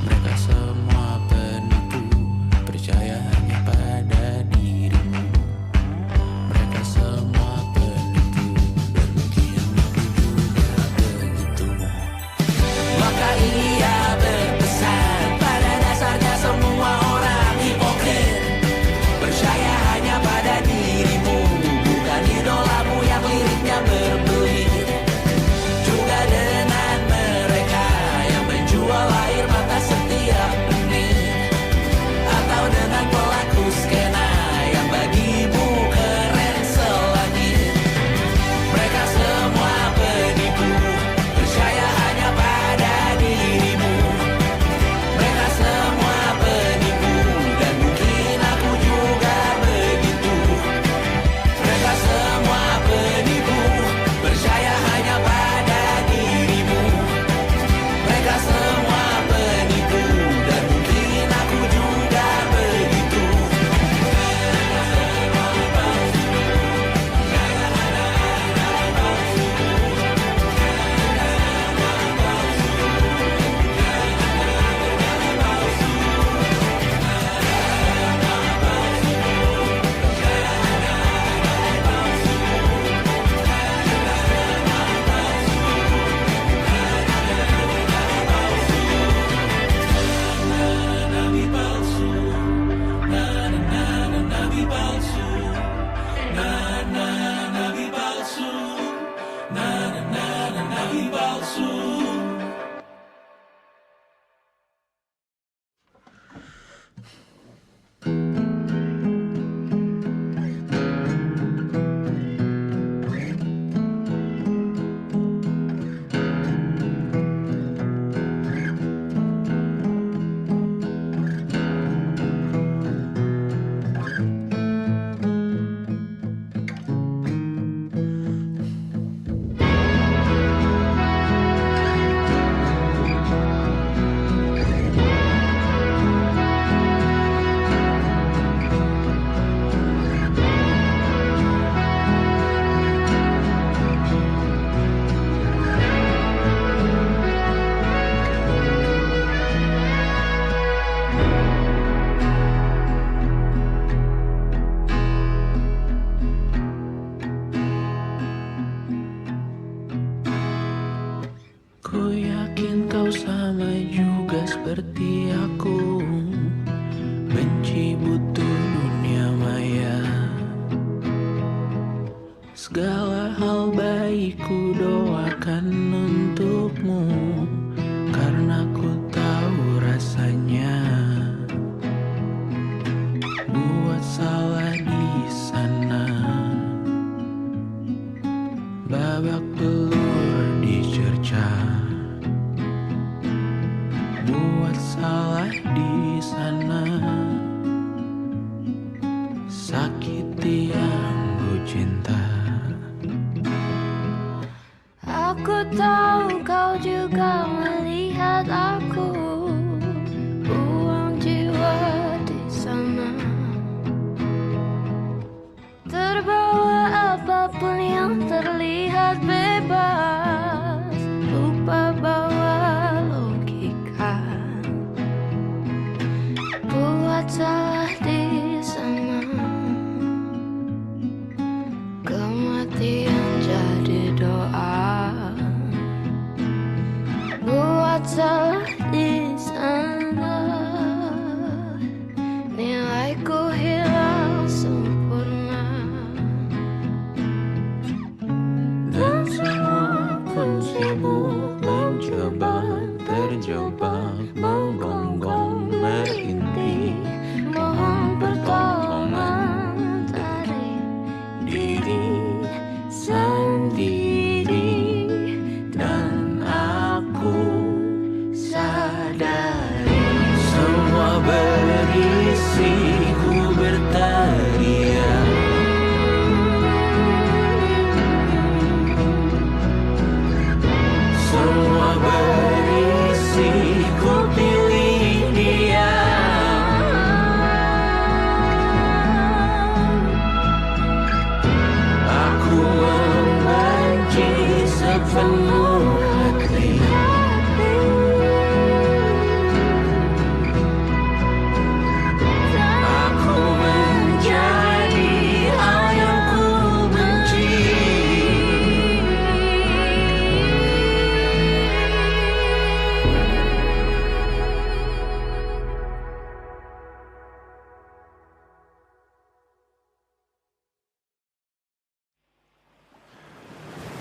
Mereka semua penipu, percaya hanya pada dirimu. Mereka semua penipu dan mungkin aku juga begitu. Maka ia berpesan, pada dasarnya semua orang hipokrit. Percaya hanya pada dirimu, bukan idolamu yang liriknya berbelit. Juga dengan mereka yang menjual air mata setiap menit, atau dengan pelaku skena yang bagimu keren selangit. Mereka semua penipu, percaya hanya pada dirimu. Mereka semua penipu dan mungkin aku juga begitu. Mereka semua penipu, percaya hanya pada dirimu. Mereka semua penipu dan mungkin aku juga begitu. Ku yakin kau sama juga seperti aku, benci butuh dunia maya. Segala hal baik ku doakan untukmu, karena ku tahu rasanya buat salah di sana. Babak belur dicerca, buat salah di sana. Sakiti yang ku cinta. Aku tahu kau juga melihat aku, buang jiwa di sana. Terbawa apapun yang terlihat bebas, lupa bawa logika. Buat salah di sana, kematian jadi doa. Buat salah di sana, nilaiku hilang sempurna. Dan semua pun sibuk mencoba, terjebak, menggonggong, merintih. Mohon pertolongan dari Diri sendiri, dan aku sadari semua berisi ku berteriak. Semua berisi ku pilih dia.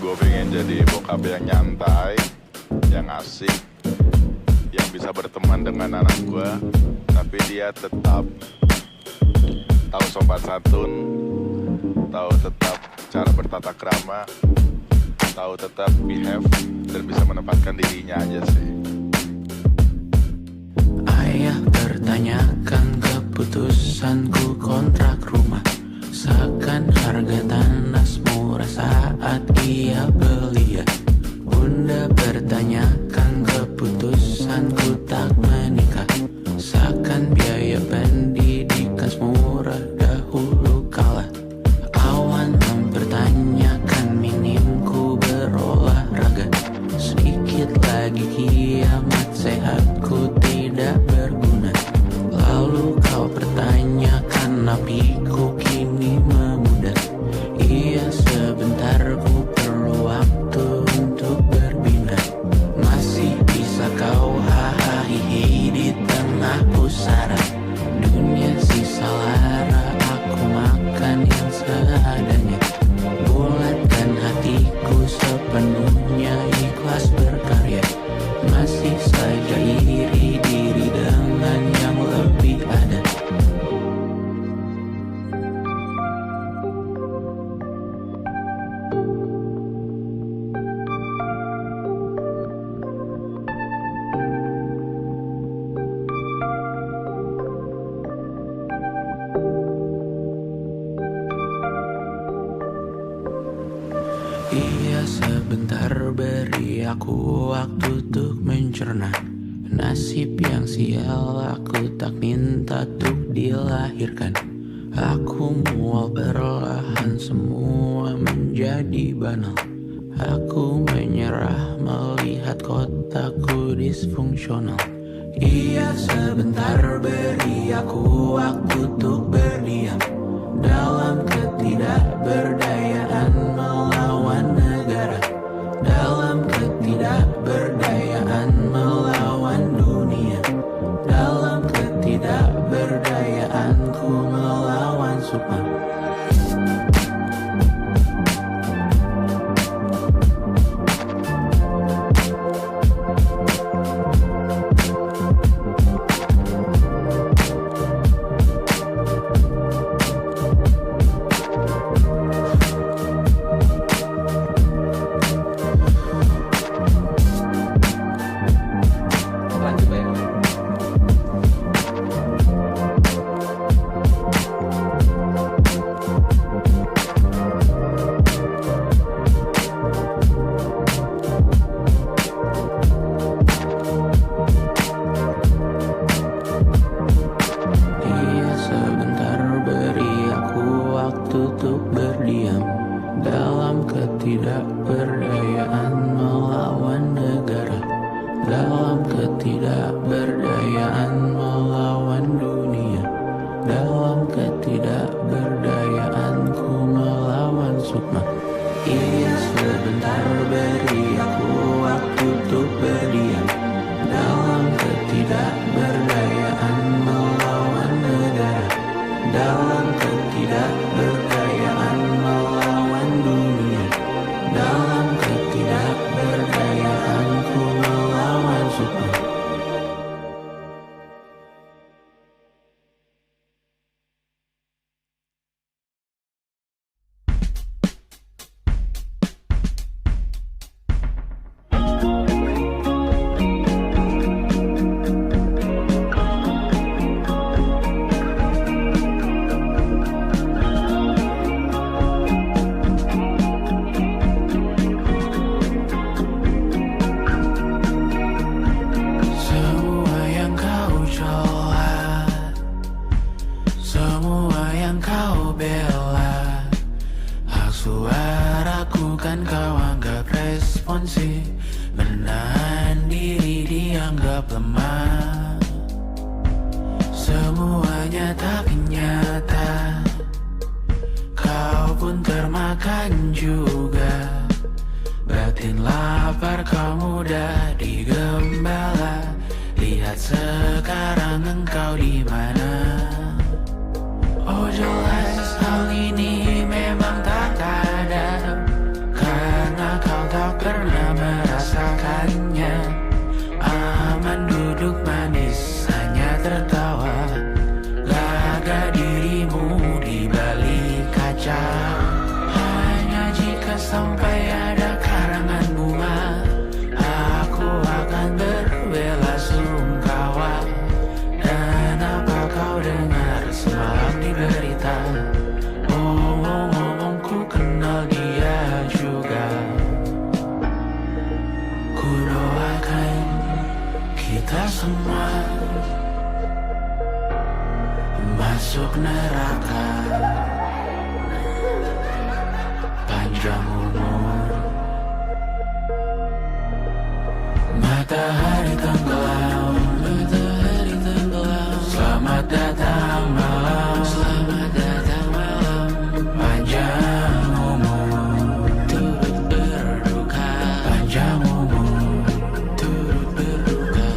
Gue pengen jadi bokap yang nyantai, yang asik, yang bisa berteman dengan anak gue, tapi dia tetap tahu sopan santun, tahu tetap cara bertata krama, tahu tetap behave, dan bisa menempatkan dirinya aja sih. Ayah bertanyakan keputusanku kontrak rumah, seakan harga tanah murah saat ia beli ya. Bunda bertanyakan keputusanku tak menikah, seakan biaya pendidikan murah dahulu kala. Awan mempertanyakan minimku berolahraga, sedikit lagi kiamat sehatku tidak berguna. Lalu kau pertanyakan napiku kini memudar. Iya sebentar ku perlu waktu untuk berbina. Masih bisa kau hahihi di tengah pusara dunia sisa lara. Aku makan yang seadanya, bulatkan hatiku sepenuhnya ikhlas berkarya. Masih saja iri diri dengan yang lebih ada. Iya sebentar beri aku waktu untuk mencerna. Nasib yang sial aku tak minta untuk dilahirkan. Aku mual perlahan semua menjadi banal. Aku menyerah melihat kotaku disfungsional. Iya sebentar beri aku waktu untuk berdiam dalam ketidakberdayaan melawan negara, dalam ketidakberdayaan melawan dunia, dalam ketidakberdayaanku melawan sukma. Untuk berdiam dalam ketidakberdayaan melawan negara, dalam ketidakberdayaan melawan dunia, dalam ketidakberdayaanku melawan sukma. Iya sebentar beri aku waktu untuk berdiam dalam ketidakberdayaan melawan negara, dalam ketidakberdayaan melawan dunia, dalam ketidakberdayaanku melawan sukma. Menahan diri dianggap lemah. Semuanya tak nyata, kau pun termakan juga. Batin lapar kau mudah digembala. Lihat sekarang engkau di mana. Oh jelas hal ini memang tak ada, karena sampai ada karangan bunga, aku akan berbela-sungkawa. Dan apa kau dengar semalam di berita? Ku kenal dia juga. Ku doakan kita semua masuk neraka. Panjang umur, matahari tenggelam, matahari tenggelam. Selamat datang malam, selamat datang malam. Panjang umur, turut berduka. Panjang umur, turut berduka.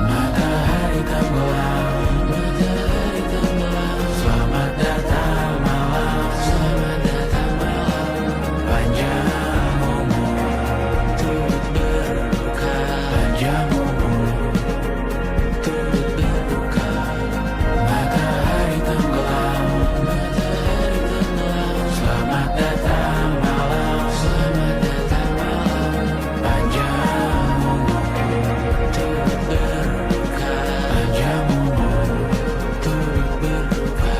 Matahari tenggelam, matahari tenggelam. Selamat datang malam, selamat datang malam. Panjang umur, turut berduka. Panjang umur, turut berduka. Matahari tenggelam, matahari tenggelam. Selamat datang malam, selamat datang malam. Panjang umur, turut berduka. Panjang umur, turut berduka.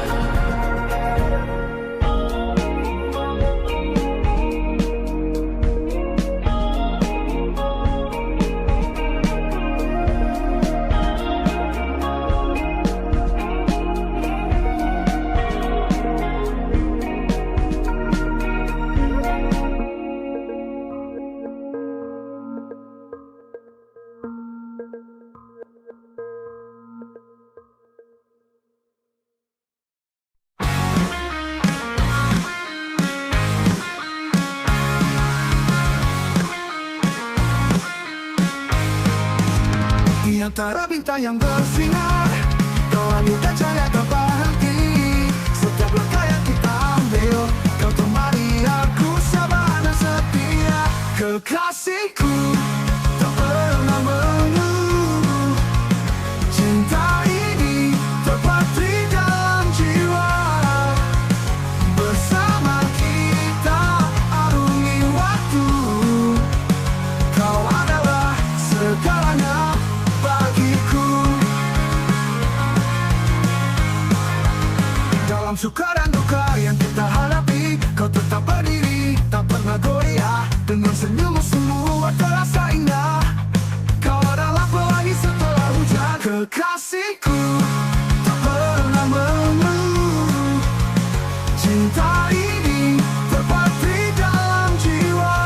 Di antara bintang yang bersinar, kau wanita cahaya tak berhenti. Setiap langkah yang kita ambil, kau temani aku sabar dan setia. Kekasihku tak pernah mengeluh. Cinta ini terpatri dalam jiwa. Bersama kita arungi waktu. Kau adalah segalanya bagiku. Dalam suka dan duka yang kita hadapi, kau tetap berdiri, tak pernah goyah. Dengan senyummu semua terasa indah. Kau adalah pelangi setelah hujan. Kekasihku tak pernah mengeluh. Cinta ini terpatri dalam jiwa.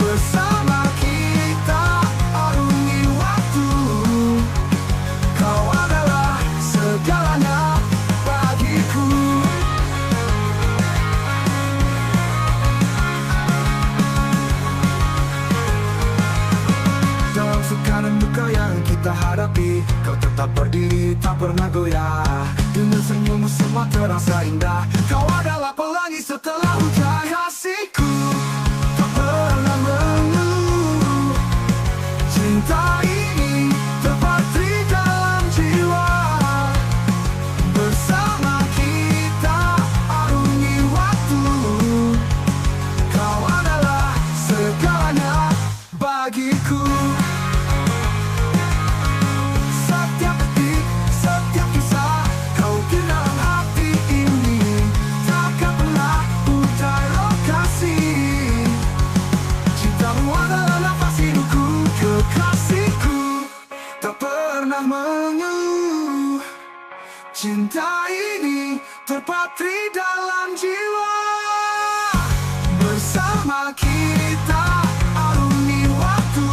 Bersama kita arungi waktu. Kau adalah segalanya bagiku. Dalam suka dan duka yang kita hadapi, kau tetap berdiri, tak pernah goyah. Dengan senyummu semua terasa indah. Kau adalah pelangi setelah hujan. Kasihku tak pernah mengeluh. Cinta ini terpatri dalam jiwa. Bersama kita arungi waktu. Kau adalah segalanya bagiku. Setiap detik, setiap kisah, kau di dalam hati ini. Takkan pernah pudar lokasi. Cintamu adalah nafas hidupku. Kekasihku tak pernah mengeluh. Cinta ini terpatri dalam jiwa. Bersama kita arungi waktu.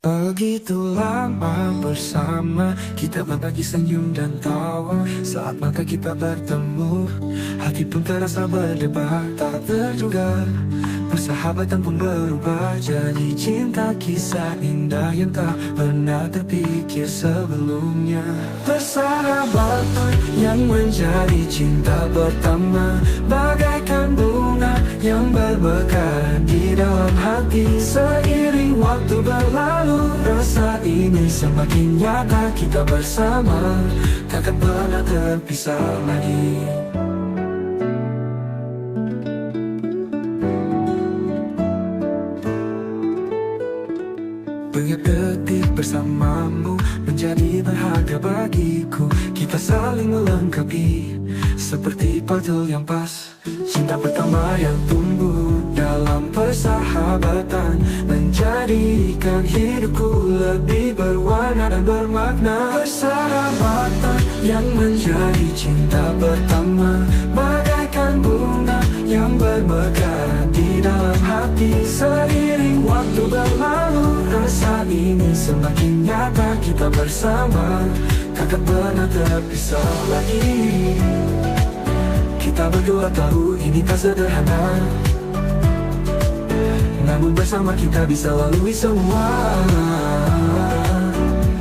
Begitu lama bersama, kita berbagi senyum dan tawa. Saat mata kita bertemu, hati pun terasa berdebar. Tak terduga, persahabatan pun berubah jadi cinta. Kisah indah yang tak pernah terpikir sebelumnya. Persahabatan yang menjadi cinta pertama, bagaikan bunga yang bermekar di dalam hati. Seiring waktu berlalu, rasa ini semakin nyata. Kita bersama, takkan pernah terpisah lagi. Banyak detik bersamamu menjadi berharga bagiku. Kita saling melengkapi seperti puzzle yang pas. Cinta pertama yang tumbuh dalam persahabatan menjadikan hidupku lebih berwarna dan bermakna. Persahabatan yang menjadi cinta pertama, bagaikan bunga yang bermekar di dalam hati. Seiring waktu berlalu, rasa ini semakin nyata. Kita bersama, takkan pernah terpisah lagi. Kita berdua tahu ini tak sederhana, namun bersama kita bisa lalui semua.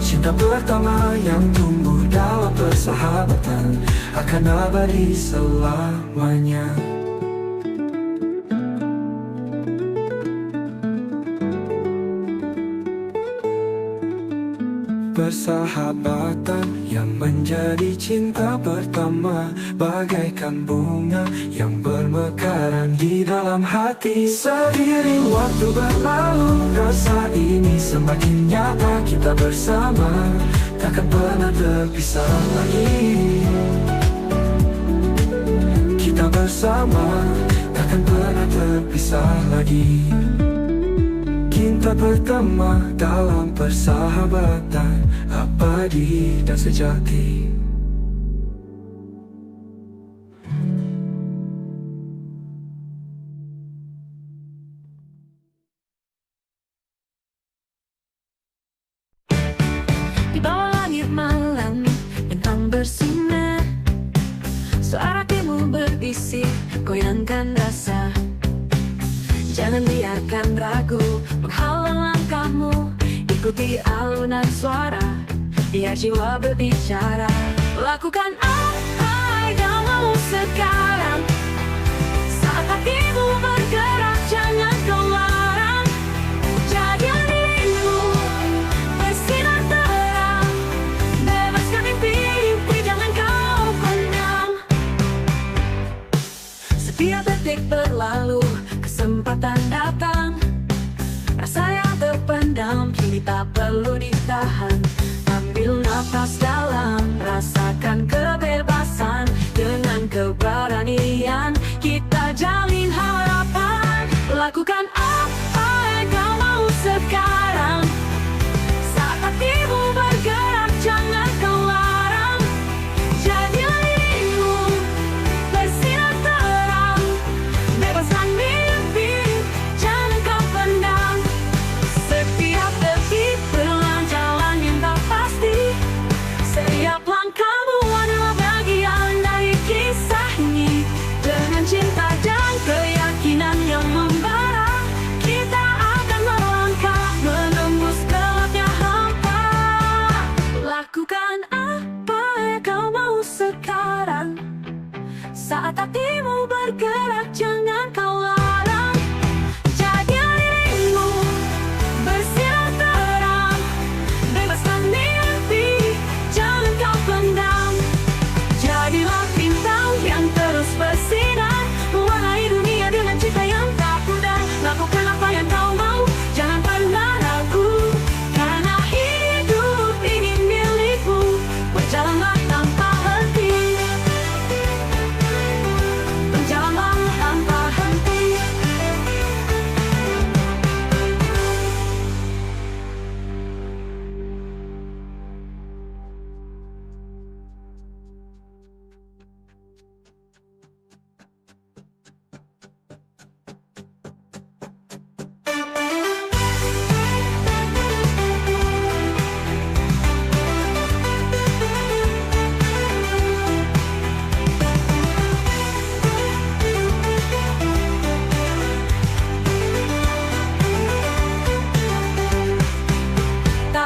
Cinta pertama yang tumbuh dalam persahabatan akan abadi selamanya. Persahabatan yang menjadi cinta pertama, bagaikan bunga yang bermekaran di dalam hati. Seiring waktu berlalu, rasa ini semakin nyata. Kita bersama, takkan pernah terpisah lagi. Kita bersama, takkan pernah terpisah lagi. Cinta pertama dalam persahabatan, abadi dan sejati. Di bawah langit malam, bintang bersinar. Suara timu berbisik, goyangkan rasa. Jangan biarkan ragu menghalang langkahmu. Ikuti alunan suara, biar jiwa berbicara. Lakukan apa yang kau mau sekarang. Saat hatimu bergerak, jangan kau larang. Jadilah dirimu, bersinar terang. Bebaskan mimpi-mimpi, jangan kau pendam. Setiap detik berlalu, kesempatan datang. Rasa yang terpendam kini tak perlu ditahan. Ambil nafas dalam, rasakan kebebasan. Dengan keberanian kita jalin harapan. Lakukan apa yang kau mau sekarang. Saat hatimu bergerak, jangan kau larang. Jadilah dirimu, bersinar terang. Bebaskan mimpi, jangan kau pendam. Setiap detik berjalan jalan yang tak pasti. Setiap langkahmu adalah bagian dari kisah ini. Dengan cinta dan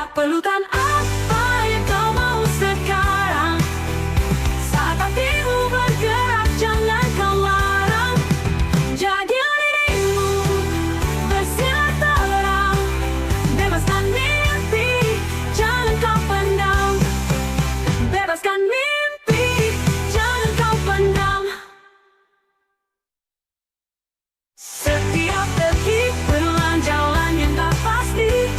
cinta pelukan apa yang kau mau sekarang. Saat hatimu bergerak jangan kau larang. Jadi dirimu bersinar terang. Bebaskan mimpi, jangan kau pendam. Bebaskan mimpi, jangan kau pendam. Setiap detik berjalan jalan yang tak pasti.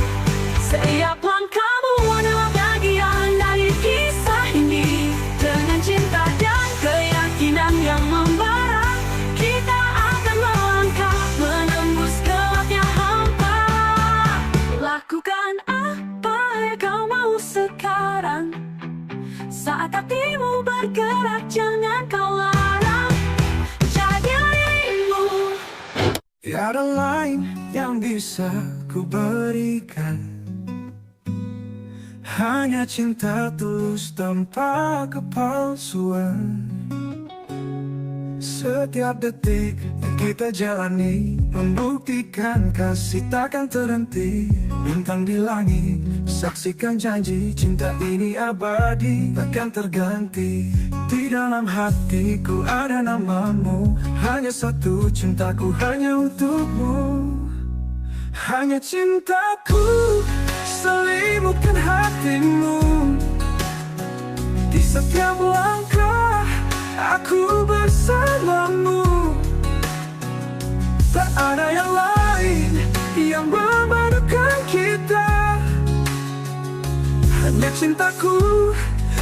Setiap langkahmu adalah bagian dari kisah ini. Dengan cinta dan keyakinan yang membara, kita akan melangkah menembus gelapnya hampa. Lakukan apa yang kau mau sekarang. Saat hatimu bergerak jangan kau larang. Jadi dirimu. Tiada lain yang bisa ku berikan, hanya cinta tulus tanpa kepalsuan. Setiap detik yang kita jalani membuktikan kasih takkan terhenti. Bintang di langit saksikan janji, cinta ini abadi takkan terganti. Di dalam hatiku ada namamu, hanya satu cintaku hanya untukmu. Hanya cintaku selimutkan hatimu. Di setiap langkah aku bersamamu. Tak ada yang lain yang memadukan kita. Hanya cintaku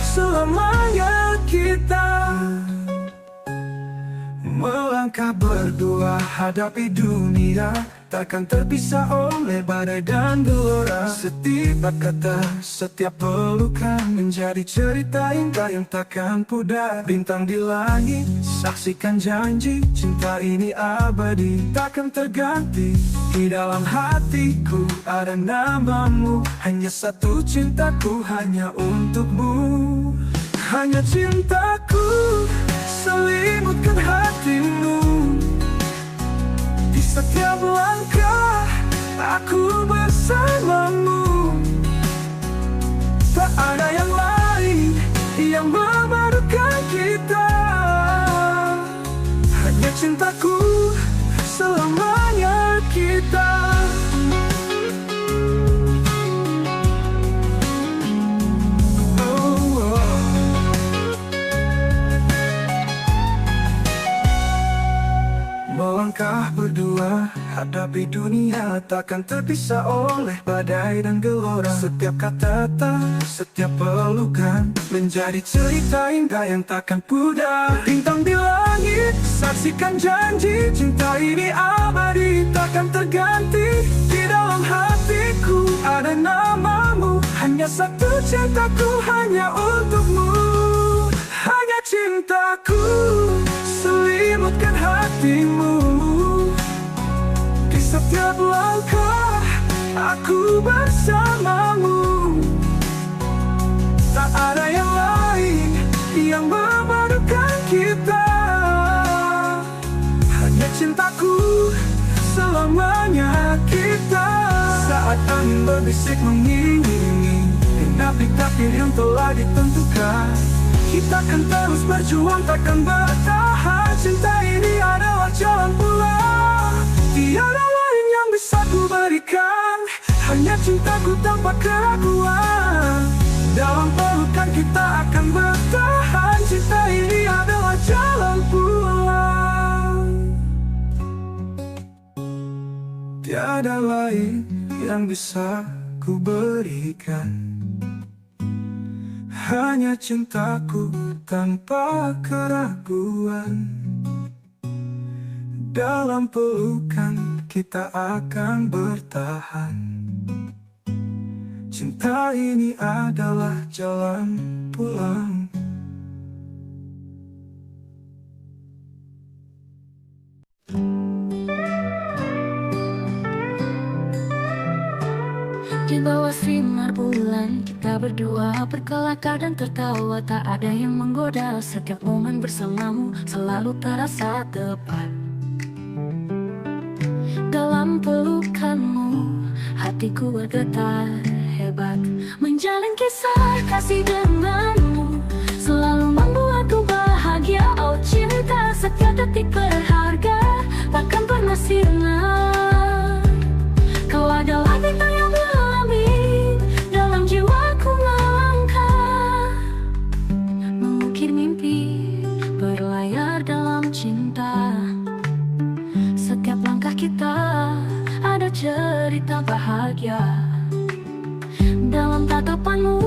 selamanya kita. Melangkah berdua hadapi dunia, takkan terpisah oleh badai dan gelora. Setiap kata, setiap pelukan menjadi cerita indah yang takkan pudar. Bintang di langit saksikan janji, cinta ini abadi takkan terganti. Di dalam hatiku ada namamu, hanya satu cintaku hanya untukmu. Hanya cintaku selimutkan hatimu. Di setiap langkah aku bersamamu. Tak ada yang lain yang memadukan kita. Hanya cintaku selamanya kita. Melangkah berdua hadapi dunia, takkan terpisah oleh badai dan gelora. Setiap kata, setiap pelukan menjadi cerita indah yang takkan pudar. Bintang di langit saksikan janji, cinta ini abadi takkan terganti. Di dalam hatiku ada namamu, hanya satu cintaku hanya untukmu. Hanya cintaku selimutkan hatimu. Di setiap langkah aku bersamamu. Tak ada yang lain yang memadukan kita. Hanya cintaku selamanya kita. Saat angin berbisik mengiringi, genap di takdir yang telah ditentukan. Kita akan terus berjuang, takkan bertahan. Cinta ini adalah jalan pulang. Tiada lain yang bisa ku berikan, hanya cintaku tanpa keraguan. Dalam pelukan kita akan bertahan. Cinta ini adalah jalan pulang. Tiada lain yang bisa ku berikan, hanya cintaku tanpa keraguan. Dalam pelukan kita akan bertahan. Cinta ini adalah jalan pulang. Di bawah sinar bulan kita berdua berkelakar dan tertawa. Tak ada yang menggoda, setiap momen bersamamu selalu terasa tepat. Dalam pelukanmu hatiku bergetar hebat. menjalin kisah kasih denganmu, selalu membuatku bahagia. Oh cinta, setiap detik berharga, takkan pernah sirna. Kau adalah bintang yang berlambing, dalam jiwaku melangkah, mengukir mimpi, berlayar dalam cinta. Setiap langkah kita ada cerita bahagia. Dalam tatapanmu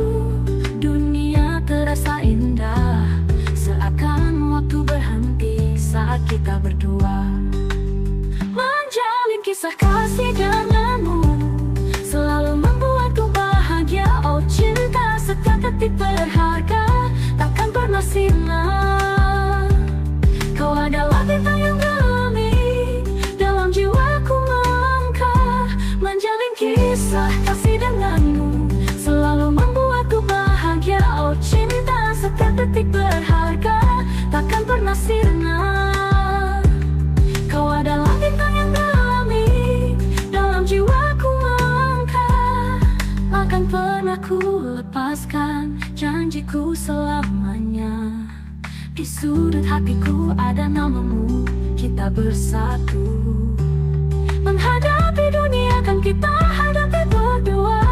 dunia terasa indah, seakan waktu berhenti saat kita berdua. Menjalin kisah kasih denganmu, selalu membuatku bahagia. Oh cinta, setiap detik berharga, takkan pernah sirna. Kau adalah bintang yang berlambing, dalam jiwaku melangkah, menjalin kisah kasih denganmu, selalu membuatku bahagia. Oh cinta, setiap detik berharga, takkan pernah sirna. Kau adalah bintang yang berlambing, dalam jiwaku melangkah, akan pernah ku lepaskan janjiku selamanya. Di sudut hatiku ada namamu, kita bersatu. Menghadapi dunia kan kita hadapi berdua,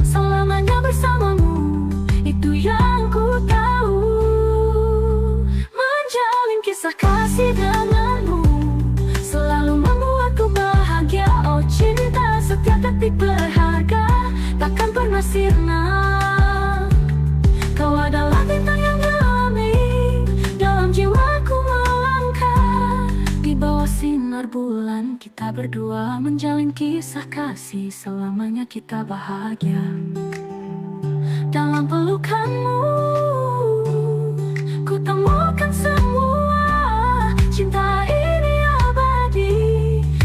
selamanya bersamamu, itu yang ku tahu. Menjalin kisah kasih denganmu, selalu membuatku bahagia. Oh cinta, setiap detik berharga, takkan pernah sirna. Kau adalah bintang yang berlambing, dalam jiwaku melangkah. Di bawah sinar bulan kita berdua, menjalin kisah kasih, selamanya kita bahagia. Dalam pelukanmu ku temukan semua, cinta ini abadi,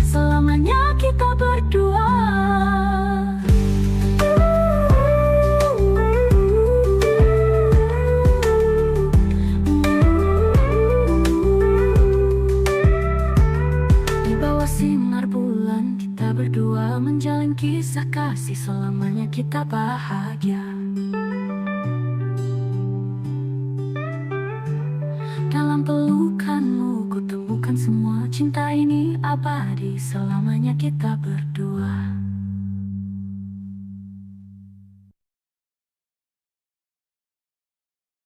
selamanya kita berdua. Di bawah sinar bulan kita berdua, menjalin kisah kasih, selamanya kita bahagia. Dalam pelukanmu ku temukan semua, cinta ini abadi, selamanya kita berdua.